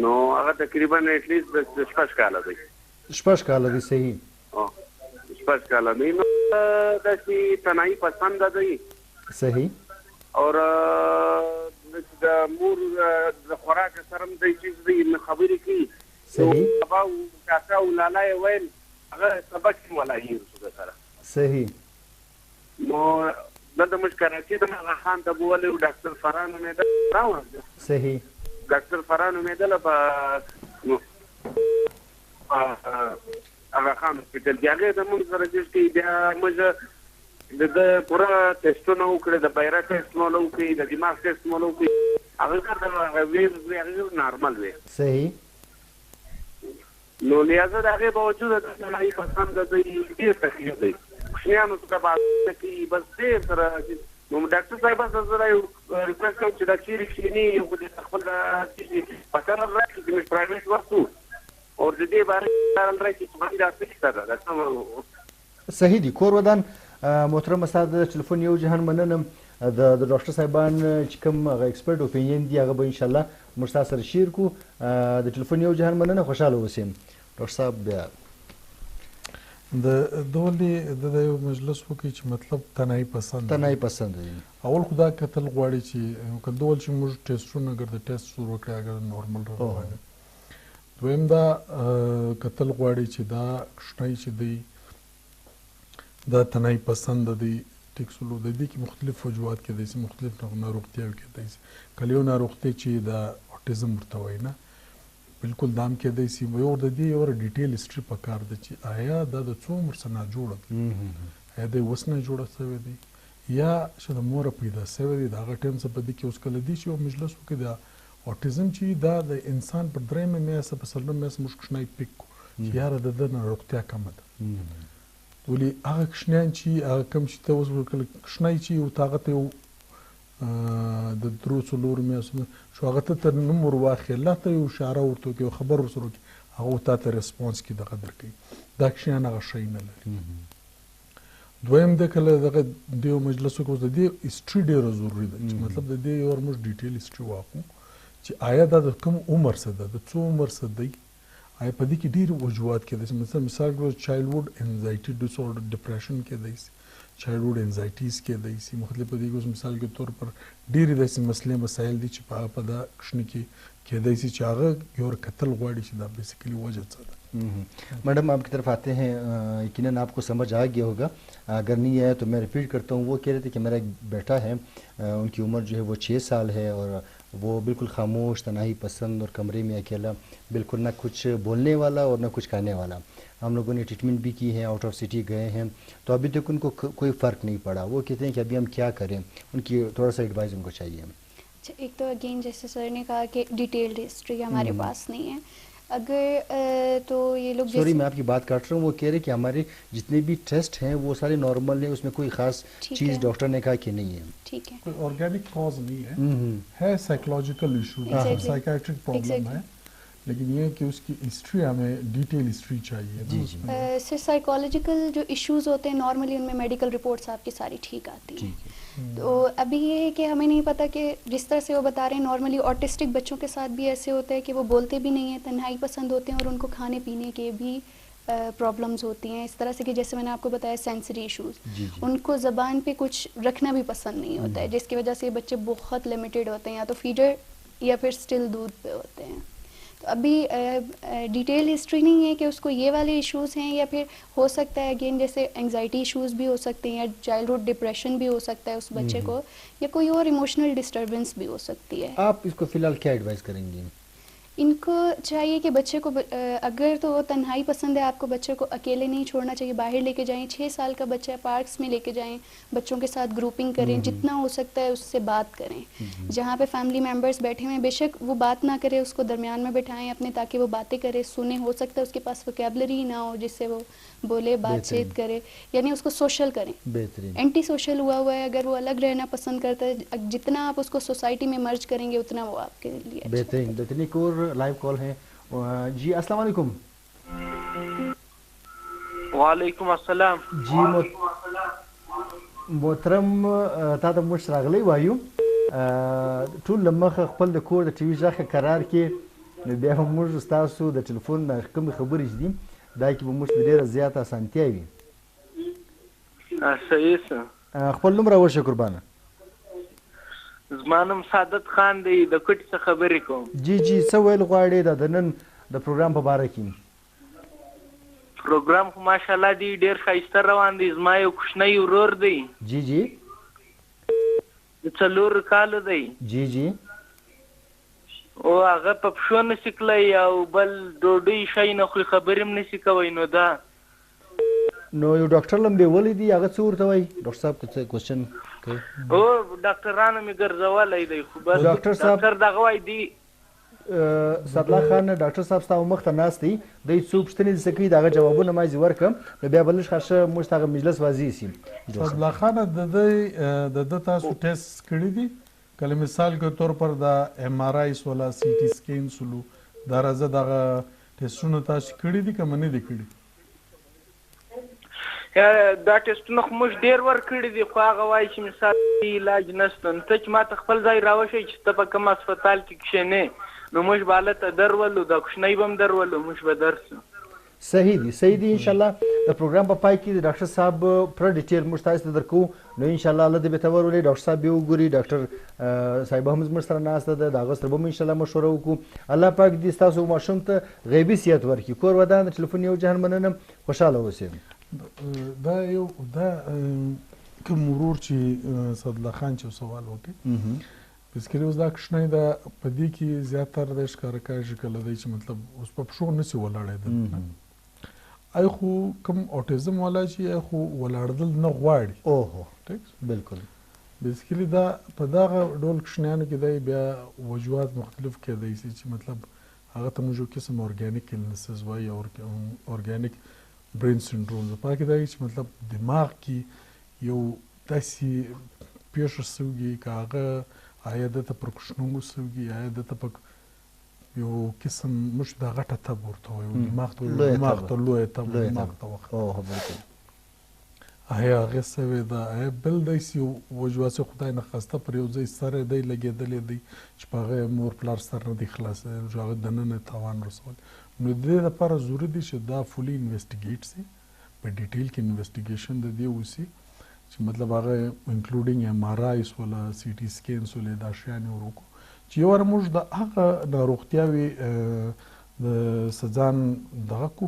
نو هغه تقریبا اټلیسټ 6 کاله دی. 6 کاله دی. صحیح. 6 کاله دی. نو داسې تنهایی پسند دی. صحیح. اور د مور د خوراک سره هم دی چې دی خبرې کوي. صحیح. بابا او کاکا او لالا یې ویل هغه سبق ولایي رسول سره. صحیح. نو دلته موږ کراچي ته هغه خان ته بوولې, ډاکټر فرحان نومېده راوړل. صحیح. ډاکټر فرحان نومېدله په هغه خان هسپیټل کې. هغې ته موږ سره چې کوي بیا موږ د ده پوره ټسټونه وکړې, د بیره ټسټ مو وکړي, د دماغ ټسټ مو وکړي. هغه کار هغې نارمل وی. صحیح. نو لہٰذا د هغې باوجود د تنهایي پسند دی, ډېر تکلیف دی. کوچنیانو څخه بات نه کوي, بس ډېر سره. نو ډاکټر صاحب سره یو ریکوست کوم چې دا چیرې کښېني یو خو د خپل پتن راکړي چې موږ پرایویټ وختو او د دې باره کې راکړي چې باندې راځي صحیح دي. کور ودان محترم استاد د ټلیفون یو جهان مننم. د ډاکټر صاحبان چې کوم هغه ایکسپرټ اوپینین دی هغه به انشاءالله موږ تاسو سره شیر کړو. د ټلیفون یو جهان مننه. خوشحاله اوسئ. ډاکټر صاحب بیا د ولې د یو مجلس وکړي چې مطلب تنهایی پسند دی. اول خدا کتل غواړي چې کدول چې موږ ټیسټونه اگر د ټیسټ شروع کړی اگر نورمال روانه دویم دا کتل غواړي چې دا کښنی چې دی دا تنهایی پسند دی ټیک سلو د دې کې مختلف وجوهات کېدای شي مختلف ناروغتیاوې کېدای شي کله یو ناروغتیا چې د اوټیزم ورته وایي نه بالکل دام کېدای شي یو د دې یو ډیټیل هسټري پکار دی چې آیا دا د څو عمر څخه ناجوړه دی آیا د اوس نه جوړه شوې دی یا چې د موره پیدا شوې دی د هغه ټایم څخه په دې کې اوس کله دی چې یو مجلس وکړي د اوټیزم چې دا د انسان په درېیمه میاشته په څلورمه میاشته موږ کښنی پیک کړو چې یاره د ده ناروغتیا کمه ده ولې هغه کښنیان چې هغه کوم چې ته اوس کله کښنی چې یو هغه ته یو د درو څلورو میاشتو شو هغه ته تر نوم ور واخلي الله ته یو اشاره ورته وکړي یو خبر ورسره وکړي هغه تا ته ریسپانس کړي دغه درکوي دا کښنیان هغه شی نه لري. دویم د کله دغه د یو مجلس وکړو د دې هسټري ډېره ضروري ده چې مطلب د دې یو موږ ډیټیل هسټري واخلو چې آیا دا د کوم عمر څه ده د څو عمر څه دی آیا په دې کې ډېر وجوهات کېدای شي مثال چایلډهوډ انزایټي ډسورډر ډپریشن کېدای شي چایلډهوډ انزایټیز کېدای شي مختلف په دې کې مثال کے طور پر ډېرې داسې مسلې مسایل دي چې په هغه په دا کښني کې کېدای شي چې هغه یو کتل غواړي چې دا بیسیکلی وجہ څه ده. میڈم آپ کی طرف آتے ہیں یقیناً آپ کو سمجھ آ گیا ہوگا اگر نہیں آیا تو میں ریپیٹ کرتا ہوں. وہ کہہ رہے تھے کہ میرا ایک بیٹا ہے ان کی عمر جو ہے وہ 6 سال ہے اور وہ بالکل خاموش تنہائی پسند اور کمرے میں اکیلا بالکل نہ کچھ بولنے والا اور نہ کچھ کھانے والا. ہم لوگوں نے ٹریٹمنٹ بھی کی ہے آؤٹ آف سٹی گئے ہیں تو ابھی تک ان کو کوئی فرق نہیں پڑا. وہ کہتے ہیں کہ ابھی ہم کیا کریں ان کی تھوڑا سا ایڈوائز ان کو چاہیے. ایک تو اگین جیسے سر نے کہا کہ ڈیٹیلڈ ہسٹری ہمارے پاس نہیں ہے اگر تو یہ لوگ سوری میں آپ کی بات کاٹ رہا ہوں. وہ کہہ رہے کہ ہمارے جتنے بھی ٹیسٹ ہیں وہ سارے نارمل ہیں اس میں کوئی خاص چیز ڈاکٹر نے کہا کہ نہیں ہے. ٹھیک ہے کوئی آرگینک کاز نہیں ہے سائیکولوجیکل ایشو سائیکیٹرک پرابلم ہے لیکن یہ کہ اس کی ہسٹری ہمیں ڈیٹیل ہسٹری چاہیے. سر سائیکولوجیکل جو ایشوز ہوتے ہیں نارملی ان میں میڈیکل رپورٹس آپ کی ساری ٹھیک آتی ہیں. تو ابھی یہ ہے کہ ہمیں نہیں پتہ کہ جس طرح سے وہ بتا رہے ہیں نارملی آٹسٹک بچوں کے ساتھ بھی ایسے ہوتا ہے کہ وہ بولتے بھی نہیں ہیں تنہائی پسند ہوتے ہیں اور ان کو کھانے پینے کے بھی پرابلمز ہوتی ہیں اس طرح سے کہ جیسے میں نے آپ کو بتایا سینسری ایشوز ان کو زبان پہ کچھ رکھنا بھی پسند نہیں ہوتا ہے جس کی وجہ سے یہ بچے بہت لمیٹیڈ ہوتے ہیں یا تو فیڈر یا پھر اسٹل دودھ پہ ہوتے ہیں. ابھی ڈیٹیل ہسٹری نہیں ہے کہ اس کو یہ والے ایشوز ہیں یا پھر ہو سکتا ہے اگین جیسے انگزائٹی ایشوز بھی ہو سکتے ہیں یا چائلڈہڈ ڈپریشن بھی ہو سکتا ہے اس بچے کو یا کوئی اور ایموشنل ڈسٹربنس بھی ہو سکتی ہے. آپ اس کو فی الحال کیا ایڈوائز کریں گے؟ ان کو چاہیے کہ بچے کو اگر تو تنہائی پسند ہے آپ کو بچے کو اکیلے نہیں چھوڑنا چاہیے باہر لے کے جائیں 6 سال کا بچہ ہے پارکس میں لے کے جائیں بچوں کے ساتھ گروپنگ کریں جتنا ہو سکتا ہے اس سے بات کریں جہاں پہ فیملی ممبرس بیٹھے ہوئے ہیں بے شک وہ بات نہ کرے اس کو درمیان میں بٹھائیں اپنے تاکہ وہ باتیں کرے سنیں ہو سکتا ہے اس کے پاس وکیبلری نہ ہو جس سے وہ بولے بات چیت کرے یعنی اس کو سوشل کریں. اینٹی سوشل ہوا ہے اگر وہ الگ رہنا پسند کرتا ہے جتنا آپ اس کو سوسائٹی میں مرج کریں گے اتنا وہ آپ کے لیے بہترین. ایک اور لائیو کال ہے جی. السلام علیکم. وعلیکم السلام. جی محترم تا ته موږ راغلی وایو ټول له مخه خپل د کور د ټي وي غږ قرار کې بیا هم موږ ستاسو د ټلیفون کومې خبرې چې دي دا کې به موږ ته ډېره زیاته اسانتیا وي. صحیح څه خپل نوم راوښیه قربانه. زما نوم سعادت خان دی د کوټې څخه خبرې کوم. جی څه ویل غواړې د نن د پروګرام په باره کې؟ پروګرام خو ماشاءالله دی ډېر ښایسته روان دی. زما یو کوچنی ورور دی جی د 4 کالو دی جی او هغه په پښو نشي تللی او بل ډوډۍ شی نه خوري خبرې هم نشي کوی نو دا نو یو ډاکټر لمبې ولې دي هغه څه ورته وایي ډاکټر صاحب که څه کوېسچن کوي؟ او ډاکټرانو مې ګرځولی دی خو بس ډاکټر دغه وایي دی سعدالله خان ډاکټر صاحب ستا مخ ته ناست دی دی څو پوښتنې دې څه کوي د هغه جوابونه ما ځې ورکړم نو بیا به لږ ښه موږ ته هغه مجلس واضح شي. سعدالله خان د ده تاسو ټیسټ کړي دي کله مثال کے طور پر دا ایم آر آیس ولا سی ټي سکینز ولو دا راځه دغه ټیسټونه تاسو کړي دي که نه دي کړي؟ دا ټیسټونه خو موږ ډېر ورکړي دي خو هغه وایي چې مثال علاج نشته. ته چې ما ته خپل ځای راوښیې چې ته په کوم هسپتال کې کښېنې نو موږ به هلته درولو، دا کوچنی به هم درولو، موږ به درسو. صحیح دی انشاءالله د پروګرام په پای کې د ډاکټر صاحب پر ډیټیل موږ تاسو ته درکو نو انشاءالله الله دې بهتر ولري. ډاکټر صاحب یې وګوري، ډاکټر صاحبه هم زموږ سره ناسته ده، د هغه سره به هم انشاءالله مشوره وکړو. الله پاک دې ستاسو ماشوم ته غیبي صحت ورکړي. کور ودان د ټلیفون یو جهان مننه، خوشحاله اوسئ. دا کوم ورور چې صدله خان چې سوال وکړي بسکري اوس دا کوچنی ده په دې کې زیاتره د ښکاره کېږي کله دی چې مطلب اوس په پښو نسي ولاړېدل. ای خو کوم اوټیزم والا چې خو ولاړېدل نه غواړي. اوهو بالکل. بیسیکلي دا په دغه ډول کوچنیانو کې دی بیا وجوهات مختلف کېدی شي چې مطلب هغه ته موږ یو قسم ارګانیک النسز وایي یا ارګانیک برین سنډروم. په هغه کې دا چې مطلب دماغ کې یو داسې پیښه سوي که هغه آیا دته پر کوچنو سوي آیا دته په یو قسم موږ دا غټه تب ورته وایو دماغ ته لویه تب دماغ ته وخت آیا هغې سوې ده آیا بل داسې یو وجوه چې خدای نخواسته پر یو ځای سر دی لګېدلی دی چې په هغه یې مور پلار سر نه دی خلاصېدلی چې هغه دننه تاوان رسولی. نو د دې لپاره ضروري دی چې دا فولي انویسټیګیټ سي، په ډیټیل کې انویسټیګیشن د دې وسي چې مطلب هغه انکلوډینګ ایم آر آیس ولا سی ټي سکینز ولا دا شیان یې ورکړو چې یو واره موږ د هغه ناروغتیاوې د ځان دغه کو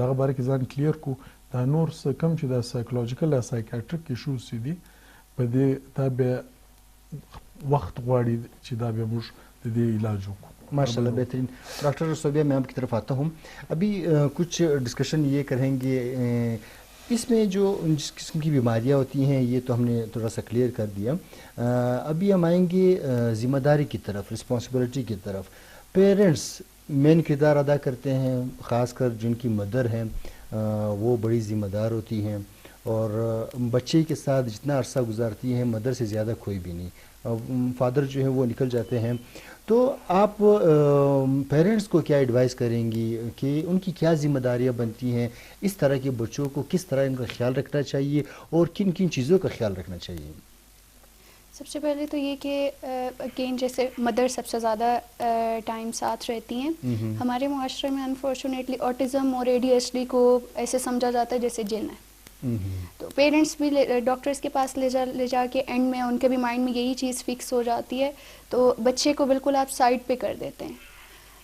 دغه باره کې ځان کلیر کو. دا نور څه کم چې دا سایکولوژیکل یا سایکیاټریک ایشوز چې دي په دې دا بیا وخت غواړي چې دا بیا موږ د دې علاج وکړو. ماشاءاللہ بہترین. ڈاکٹر صوبیہ میں آپ کی طرف آتا ہوں. ابھی کچھ ڈسکشن یہ کریں گے اس میں جو جس قسم کی بیماریاں ہوتی ہیں یہ تو ہم نے تھوڑا سا کلیئر کر دیا. ابھی ہم آئیں گے ذمہ داری کی طرف، رسپانسبلٹی کی طرف. پیرنٹس مین کردار ادا کرتے ہیں، خاص کر جن کی مدر ہیں وہ بڑی ذمہ دار ہوتی ہیں اور بچے کے ساتھ جتنا عرصہ گزارتی ہیں مدر سے زیادہ کوئی بھی نہیں. فادر جو ہیں وہ نکل جاتے ہیں. تو آپ پیرنٹس کو کیا ایڈوائز کریں گی کہ ان کی کیا ذمہ داریاں بنتی ہیں، اس طرح کے بچوں کو کس طرح ان کا خیال رکھنا چاہیے اور کن کن چیزوں کا خیال رکھنا چاہیے؟ سب سے پہلے تو یہ کہ اگین جیسے مدر سب سے زیادہ ٹائم ساتھ رہتی ہیں. ہمارے معاشرے میں انفارچونیٹلی آٹزم اور ADHD کو ایسے سمجھا جاتا ہے جیسے جن ہے. تو پیرنٹس بھی ڈاکٹرس کے پاس لے جا کے اینڈ میں ان کے بھی مائنڈ میں یہی چیز فکس ہو جاتی ہے تو بچے کو بالکل آپ سائڈ پہ کر دیتے ہیں.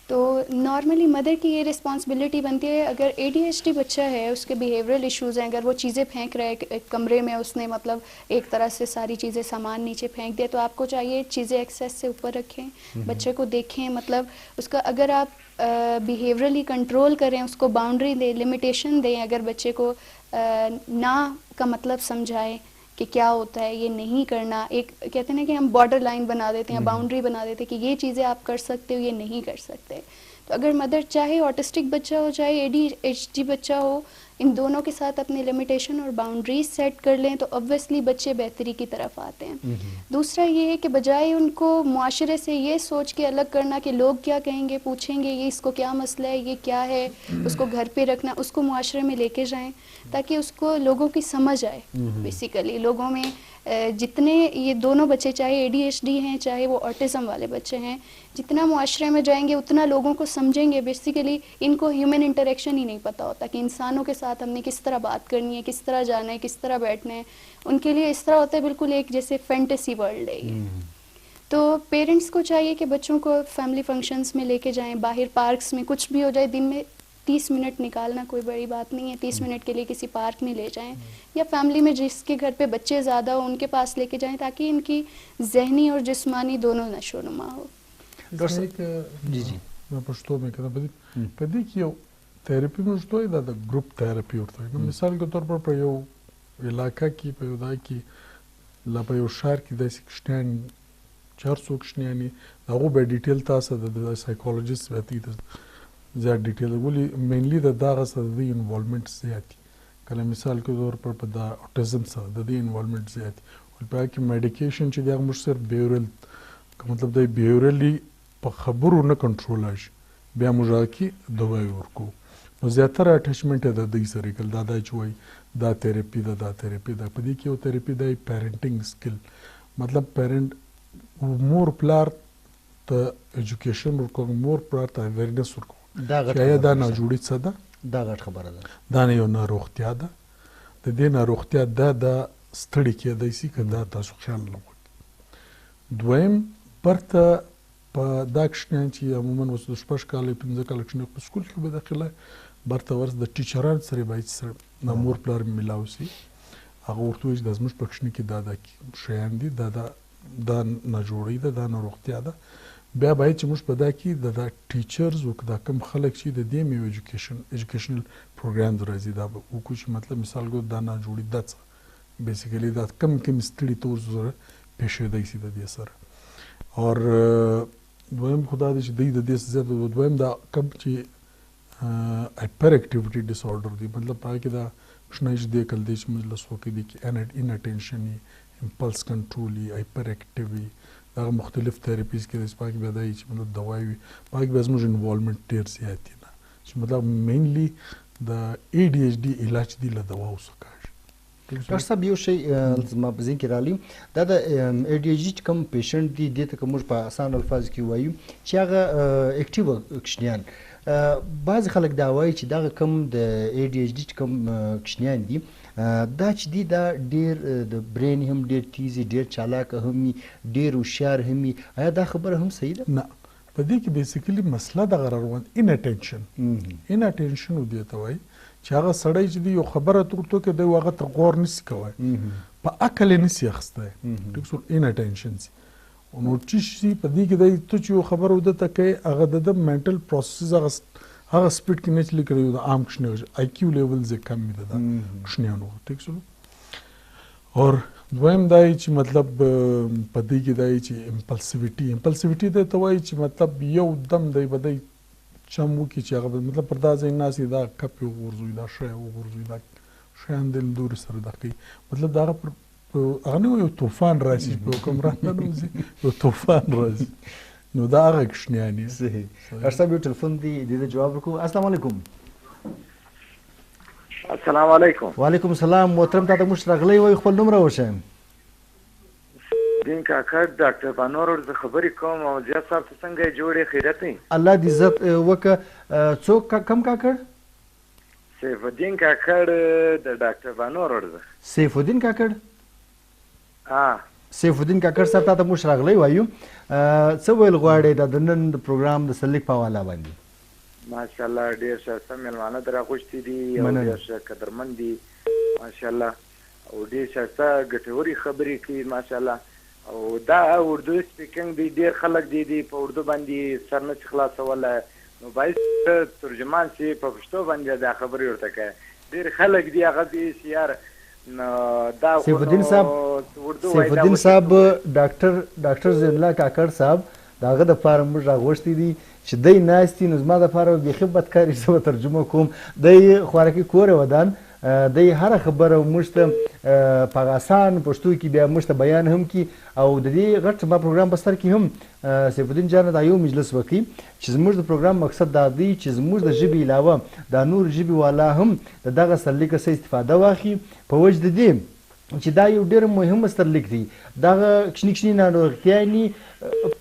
تو نارملی مدر کی یہ رسپانسبلٹی بنتی ہے. اگر ADHD بچہ ہے، اس کے بیہیورل ایشوز ہیں، اگر وہ چیزیں پھینک رہا ہے ایک کمرے میں، اس نے مطلب ایک طرح سے ساری چیزیں سامان نیچے پھینک دیا، تو آپ کو چاہیے چیزیں ایکسیس سے اوپر رکھیں، بچے کو دیکھیں، مطلب اس کا اگر آپ بیہیورلی کنٹرول کریں، اس کو باؤنڈری دیں، لمیٹیشن دیں. اگر بچے کو نہ کا مطلب سمجھائیں کہ کیا ہوتا ہے، یہ نہیں کرنا. ایک کہتے ہیں نا کہ ہم بارڈر لائن بنا دیتے ہیں، باؤنڈری بنا دیتے ہیں کہ یہ چیزیں آپ کر سکتے ہو، یہ نہیں کر سکتے. تو اگر مدر چاہے آٹسٹک بچہ ہو چاہے ADHD بچہ ہو، ان دونوں کے ساتھ اپنے لمیٹیشن اور باؤنڈریز سیٹ کر لیں تو obviously بچے بہتری کی طرف آتے ہیں. دوسرا یہ ہے کہ بجائے ان کو معاشرے سے یہ سوچ کے الگ کرنا کہ لوگ کیا کہیں گے، پوچھیں گے یہ اس کو کیا مسئلہ ہے، یہ کیا ہے، اس کو گھر پہ رکھنا، اس کو معاشرے میں لے کے جائیں تاکہ اس کو لوگوں کی سمجھ آئے. بیسیکلی لوگوں میں جتنے یہ دونوں بچے چاہے ADHD ہیں چاہے وہ آٹزم والے بچے ہیں، جتنا معاشرے میں جائیں گے اتنا لوگوں کو سمجھیں گے. بیسیکلی ان کو ہیومن انٹریکشن ہی نہیں پتہ ہوتا کہ انسانوں کے ساتھ ہم نے کس طرح بات کرنی ہے، کس طرح جانا ہے، کس طرح بیٹھنا ہے. ان کے لیے اس طرح ہوتا ہے بالکل ایک جیسے فینٹیسی ورلڈ ہے یہ. تو پیرنٹس کو چاہیے کہ بچوں کو فیملی فنکشنز میں لے کے جائیں، باہر پارکس میں کچھ بھی ہو جائے، دن میں 30 منٹ نکالنا کوئی بڑی بات نہیں ہے. 30 منٹ کے لیے کسی پارک میں لے جائیں یا فیملی میں جس کے گھر پہ بچے زیادہ ہو ان کے پاس لے کے جائیں تاکہ ان کی ذہنی اور جسمانی دونوں نشو و نما ہو. جی میں پښتو میں کړم په دې کې یو تھراپي موږ ته دا د ګروپ تھراپي ورته نو مثال کے طور پر په یو علاقہ کې په یو ځای کې لا په یو شهر کې داسې کشنیان 400 کشنیان هغه به ډیټیل تاسو د سایکولوژیست وتی زیات ډیټیل ولي مینلی د دغه سره د انوالومنت زیات کله مثال کے طور پر په د اوټیزم سره د انوالومنت زیات په کې میډیکیشن چې دی هغه موږ صرف بیورل مطلب د بیورلی په خبرو نه کنټرول شي بیا موږ هغه کې دوای ورکو نو زیاتره اټیچمنټ د دوی سره کول دا چې وایي دا تھراپي ده دا تھراپي ده په دې کې یو تھراپي دی پیرنټینګ سکل مطلب پیرنټ مور پلار ته ایجوکیشن ورکو مور پلار ته اویرنس ورکو چې دا ناجوړي څه ده دا غټ خبره ده دا نه یو ناروغتیا ده د دې ناروغتیا د ستړي کېدای شي که دا تاسو خیال نه وکړئ دویم پرته په دا کشنیان چې عموما اوس د 6 کاله 15 کاله کشنیان په سکول کې به داخله برته ورس د ټیچرانو سره باید سره د مور پلار ملاو شي هغه ورته وایي چې د زموږ په کشنی کې دا شیان دي دا ناجوړي ده دا ناروغتیا ده بیا باید چې موږ په دا کې د ټیچرز او دا کم خلک چې د دې میو ایجوکیشنل پروګرام راځي دا وکړو چې مطلب مثال ګو دا ناجوړي ده څه بیسیکلی دا کم ستړي تور سره پیښېدای شي د دې سره اور دویم خدا دې چې د دې زیات دویم دا کم چې هایپر اکټیویټي ډیس آرډر دی مطلب پای کې دا شنایش دی کل دی چې مجلس وکړي دی کې ان اټینشن امپلس کنټرول هایپر اکټیوي دا مختلف تھراپیز کې د سپاک به دای چې مطلب دوايي وي پای کې زموږ انوالومنت ډیر زیات دی چې مطلب مینلی د ای ډی ایچ ډي علاج دی له دوا وسکه ډاکټر صاحب یو شی زما په ذهن کې راغلی دا د ای ډي ایچ ډي کوم پیشنټ دی دې ته که موږ په اسان الفاظ کې وایو چې هغه اکټیو کشنیان بعضې خلک دا وایي چې دغه کوم د ای ډي ایچ ډي کوم کشنیان دي دا چې دي دا ډېر د برین هم ډېر تیزي ډېر چالاکه هم وي ډېر هوښیار هم وي آیا دا خبره هم صحیح ده؟ نه په دې کې بیسیکلی مسله دغه راروان ان اټینشن ودې ته وایي چې هغه سړی چې دی یو خبره ترته کې دی هغه ته غور نشي کوی په عقل یې نشي اخیستی ټیک شو ان اټینشن سي نو چې شي په دې کې دی ته چې یو خبره ودته کوي هغه د منټل پروسس هغه سپیډ کې نه چلی کړی د عام کشنیو آی کیو لیول زه کم دی دا کشنیانو ټیک شو اور دویم دا چې مطلب په دې کې دا چې امپلسیویټي د ته وایي چې مطلب یو دم دی بدی چم وکړي چې هغه مطلب پر دا ځای ناست دا کپ وغورځوي دا شی وغورځوي دا شیان د لوري سره دا کوي مطلب د هغه هغه نه یو طوفان راشي په کوم راه نه نوځي یو طوفان راشي نو دا هغه کشنیان یې صحیح ډاکټر صاحب یو ټلیفون دی د جواب ورکو السلام علیکم السلام علیکم وعلیکم السلام محترم تاسو موږ راغلی وای خپل نوم راوښیم دین کاکړ ډاکټر بانور ز خبرې کوم او زیات صاحب څنګه جوړې خیرت نه الله دې عزت وکړه څوک کم کاکړ سیف الدین کاکړ د ډاکټر بانور ورځ سیف الدین کاکړ سیف الدین کاکړ صاحب تاسو موږ راغلی وایو څه ویل غواړئ د نن د پروګرام د سلیک په حواله باندې ماشاءالله ډیر ښه مېلمانه دراغوښتي دي او ډیر ښه قدرمن دي ماشاءالله او ډیر ښه ګټوري خبرې کوي ماشاءالله او دا اردو سپیکینګ دی ډیر خلک دی په اردو باندې سر نه خلاصوله نو باید ترجمان سي په پښتو باندې دا خبرې ورته کوي ډیر خلک دی هغه دي سیار نو دا سیف الدین صاحب ډاکټر زین الله کاکړ صاحب داغه د پاره موږ راغوښتي دي چې دی ناستي نو زما د پاره بیخي بدکاري زه ترجمه کوم دی خوراکي کور ودان دی هر خبره موږ ته په آسان پښتو کې بیا موږ ته بیان هم کی او د دې غټ ما پروګرام بستر کې هم سیف الدین جان دا یو مجلس وکړي چې زموږ د پروګرام مقصد دا دی چې زموږ د ژبې علاوه د نور ژبې والا هم دغه سرلیکه څخه استفاده واخلي په وجه د دې چې دا یو ډېر مهم سرلیک دی دغه کشنی ناروغتیانې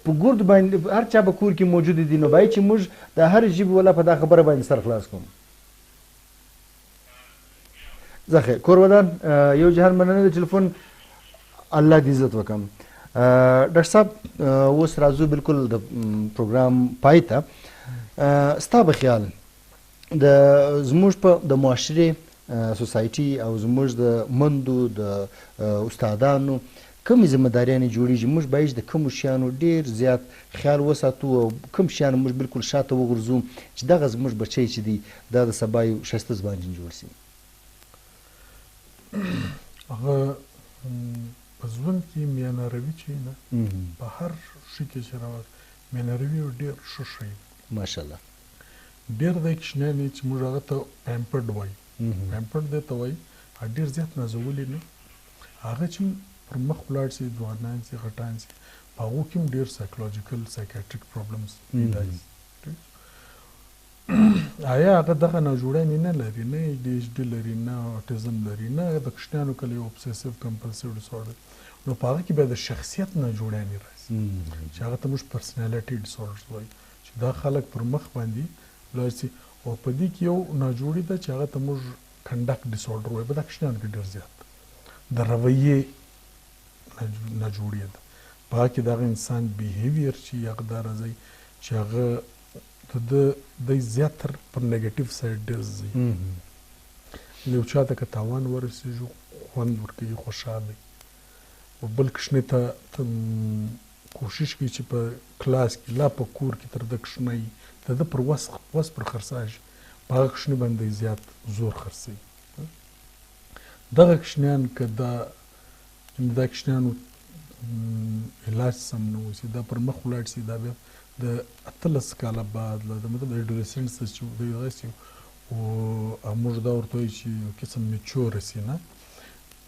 په ګرد باندې هر چا په کور کې موجود دي نو باید چې موږ د هر ژبې والا په دا خبره باندې سر خلاص کوم زخه کورودان یو جهان مننه د ټلیفون الله دې عزت وکم ډاکټر صاحب اوس راځو بالکل د پروګرام پای ته ستا په خیال د زموږ په د معاشرې سوسایټي او زموږ د مندو د استادانو کومې ذمهداریانې جوړېږي موږ باید د کومو شیانو ډېر زیات خیال وساتو او کوم شیان موږ بالکل شاته وغورځو چې دغه زموږ بچی چې دی دا د سبا یو ښایسته ځوانجن جوړ شي هغه په ژوند کې میانه روي چې نه په هر شي کې چې راوړي میانه روي ډېر ښه شی ماشاءالله ډېر د کشنیانې چې موږ هغه ته پیمپرډ وایي پیمپرډ دی ته وایي ډېر زیات نازولي نه هغه چې پر مخ ولاړ سي ځوانان سي غټان سي په هغو کې هم ډېر سایکولوجیکل سایکیاټریک پرابلمز پیدا شي. آیا هغه دغه ناجوړنې نه لري، نه ADHD لري، نه اوټیزم لري، نه د کوچنیانو کله یو obsessive compulsive disorder، نو په هغه کې بیا د شخصیت ناجوړنې راځي چې هغه ته موږ پرسنالټي ډیسورډرز وایي، چې دا خلک پر مخ باندې ولاړ سي. او په دې کې یو ناجوړي ده چې هغه ته موږ کنډکټ ډیسورډر وایي، په دا کوچنیانو کې ډېر زیات د رویې ناجوړي ده. په هغه کې دغه انسان بیهیویر چې هغه دا راځي چې هغه د زیاتر پر نیگیټیو سایډ ډېر ځي. یو چا ته که تاوان ورسېږي خوند ورکوي، خوشحاله او بل کوچني ته کوشش کوي چې په کلاس کې لا په کور کې تر د کوچنی د ده پر وس پر خرڅه شي، په هغه کوچني باندې زیات زور خرڅوي. دغه کوچنیان که دا کوچنیانو علاج سم نه وشي، دا پر مخ ولاړ شي، دا بیا د 18 کاله بعد د مطلب اډولسنټس چې دغه شي او موږ دا ورته وایو چې یو قسم میچور شي، نه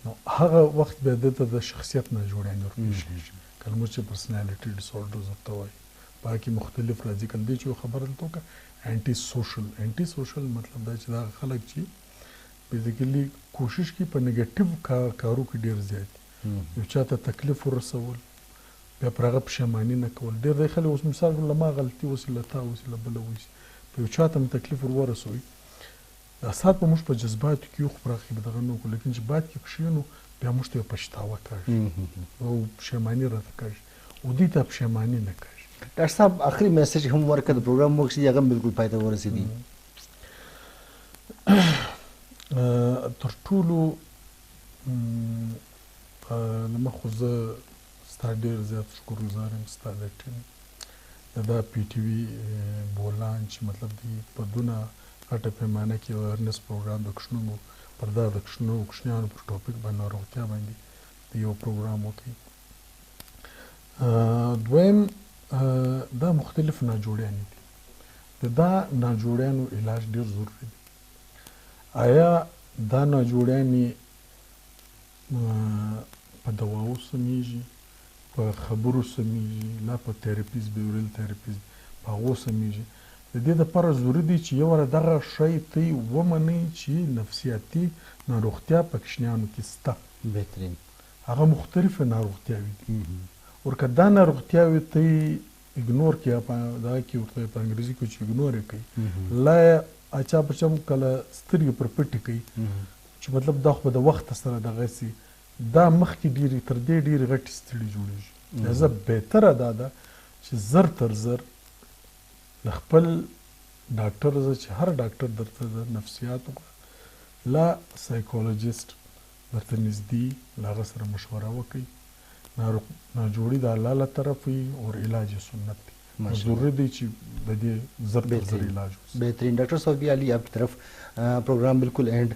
نو هغه وخت بیا دته د شخصیت ناجوړنې ورپېښ کېږي، کله چې پرسنالټي ډیسورډرز ورته وایي. په هغه کې مختلف راځي. کله دی چې یو خبره دلته وکړه انټي سوشل مطلب دا چې دا خلک چې بیزیکلي کوشش کوي په نیګیټیو کارو کې ډېر زیات یو چا ته تکلیف ورسول، بیا پر هغه پښیماني نه کول. ډېر دی خلک اوس مثال له ما غلطي وسي، له تا وسي، له بله وسي، په یو چا ته مو تکلیف ورسوي، ساعت به موږ په جذباتو کې یو خو پراخې به دغه نه وکړو، لیکن چې بعد کې کښېنو بیا موږ ته یو پښتاوه کېږي او پښیماني راته کېږي او دوی ته پښیماني نه کېږي. ډاکټر صاحب آخري میسج هم ورکړه د پروګرام مخکې هغه هم بالکل پای ته ورسېدي. تر ټولو له مخ خو زه ستا ډېر زیات شکرګزار یم، ستا د ټیم د دا PTV بولان چې مطلب دی په دونه غټه پیمانه کې اویرنس پروګرام د کوچنیانو پر دا د کوچنیانو پر ټاپک باندې روغتیا باندې د یو پروګرام وکړي. دویم دا مختلف ناجوړیانې دي، د دا ناجوړیانو علاج ډېر ضروري دی. آیا دا ناجوړیانې په دواو سمیږي، په خبرو سمیږي، لا په تھراپیز بیورل تھراپیز په هغو سمیږي؟ د دې دپاره ضروري دی چې یو واره دغه شی ته ومنئ چې نفسیاتي ناروغتیا په کوچنیانو کې شته. بهترین هغه مختلفې ناروغتیاوې دي. ورکه دا ناروغتیاوې ته یې اګنور کړي، دغه کې ورته په انګریزي کې چې اګنور یې کوي، لا یې اچا پچم کله سترګې پر پټې کوي چې مطلب دا خو به د وخت سره دغه سي، دا مخکې ډېرې تر دې ډېرې غټې ستړي جوړېږي. لهذا بهتره دا ده چې زر تر زر له خپل ډاکټر زه چې هر ډاکټر درته د نفسیاتو لا سایکولوجیسټ درته نږدې له هغه سره مشوره وکړئ. ناجوړي د الله له طرف وي او علاج سنت دی، ضروری دی چې د دې زر تر زر علاج ہوسے. بہترین. ڈاکٹر صوفی علی آپ کی طرف پروگرام بالکل اینڈ.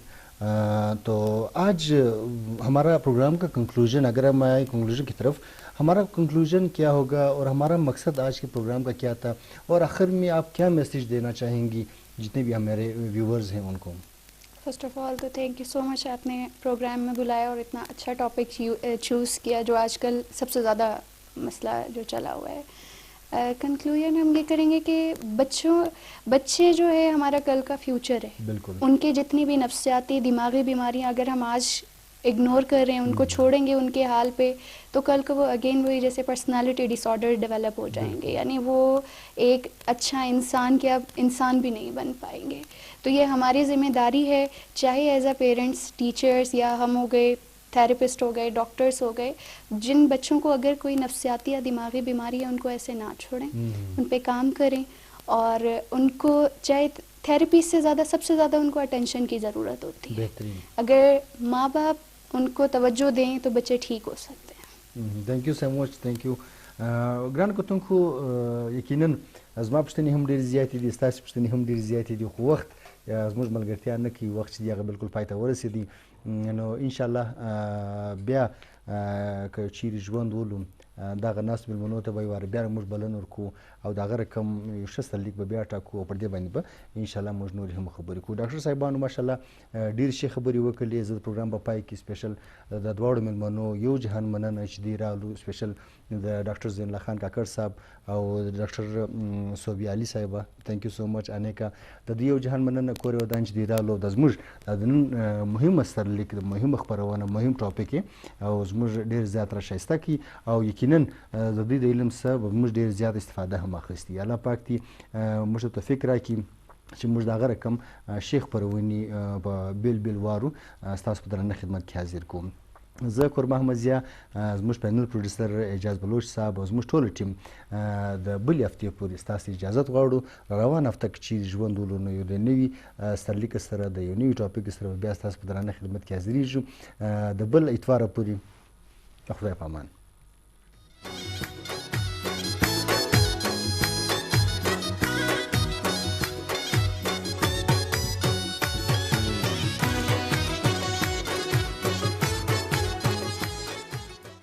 تو آج ہمارا پروگرام کا کنکلوژن، اگر ہم آئے کنکلوژن کی طرف، ہمارا کنکلوژن کیا ہوگا اور ہمارا مقصد آج کے پروگرام کا کیا تھا، اور آخر میں آپ کیا میسیج دینا چاہیں گی جتنے بھی ہمارے ویورز ہیں ان کو؟ فرسٹ آف آل تو تھینک یو سو مچ، آپ نے پروگرام میں بلایا اور اتنا اچھا ٹاپک چوز کیا جو آج کل سب سے زیادہ مسئلہ جو چلا ہوا ہے. کنکلوژن ہم یہ کریں گے کہ بچے جو ہے ہمارا کل کا فیوچر ہے. بالکل. ان کے جتنی بھی نفسیاتی دماغی بیماریاں اگر ہم آج اگنور کر رہے ہیں، ان کو چھوڑیں گے ان کے حال پہ، تو کل کو وہ اگین وہی جیسے پرسنالٹی ڈس آرڈر ڈیولپ ہو جائیں گے، یعنی وہ ایک اچھا انسان کیا انسان بھی نہیں بن پائیں گے. تو یہ ہماری ذمہ داری ہے، چاہے ایز اے پیرنٹس، ٹیچرس، یا ہم ہو گئے تھراپسٹ ہو گئے، ڈاکٹرس ہو گئے، جن بچوں کو اگر کوئی نفسیاتی یا دماغی بیماری ہے ان کو ایسے نہ چھوڑیں، ان پہ کام کریں، اور ان کو چاہے تھراپی سے زیادہ سب سے زیادہ ان کو اٹینشن کی ضرورت ہوتی ہے. اگر ماں باپ ان کو توجہ دیں تو بچے ٹھیک ہو سکتے ہیں. تھینک یو سو مچ. تھینک یو. ګران کتونکو، یقینا زما پوښتنې هم ډېرې زیاتې دي، ستاسې پوښتنې هم ډېرې زیاتې دي، خو وخت زموږ ملګرتیا نه کوي، وخت چې دی هغه بالکل پای ته ورسېدي. نو انشاءالله بیا که چیرې ژوند ولرو دغه ناستو مېلمنو ته به یې واره بیا موږ بلنه ورکوو او د هغه رقم یو ښه سرلیک به بیا ټاکو او پر دې باندې به انشاءالله موږ نورې هم خبرې کوو. ډاکټر صاحبانو ماشاءالله ډېرې ښې خبرې وکړلې. زه د پروګرام په پای کې سپیشل د دواړو مېلمنو یو جهان مننه چې دوی راغلو، سپیشل د ډاکټر زین الله خان کاکړ صاحب او د ډاکټر صوبیا علي صاحبه، تھینک یو سو مچ انیکا. د دوی یو جهان مننه کور یو دان چې دوی راغلو د زموږ د نن مهمه سرلیک، د مهمه خپرونه، مهم ټاپک او زموږ ډېر زیات را ښایسته کړي او یقینا د دوی د علم څخه به موږ ډېر زیات استفاده هم اخیستي. الله پاک دې موږ ته توفیق راکړي چې موږ د هغه رقم ښې خپرونې په بیل بیل وارو ستاسو په درنه خدمت کې حاضر کوم. زه قربان احمد ضیا، زموږ پینل پروډوسر اعجاز بلوچ صاحب او زموږ ټول ټیم د بلې هفتې پورې ستاسو اجازت غواړو. روان هفته کې چې ژوند ولرو یو د نوي سرلیک سره د یو نوي ټاپک سره بیا ستاسو په درنه خدمت کې حاضرېږو. د بل اتواره پورې خدای په امان.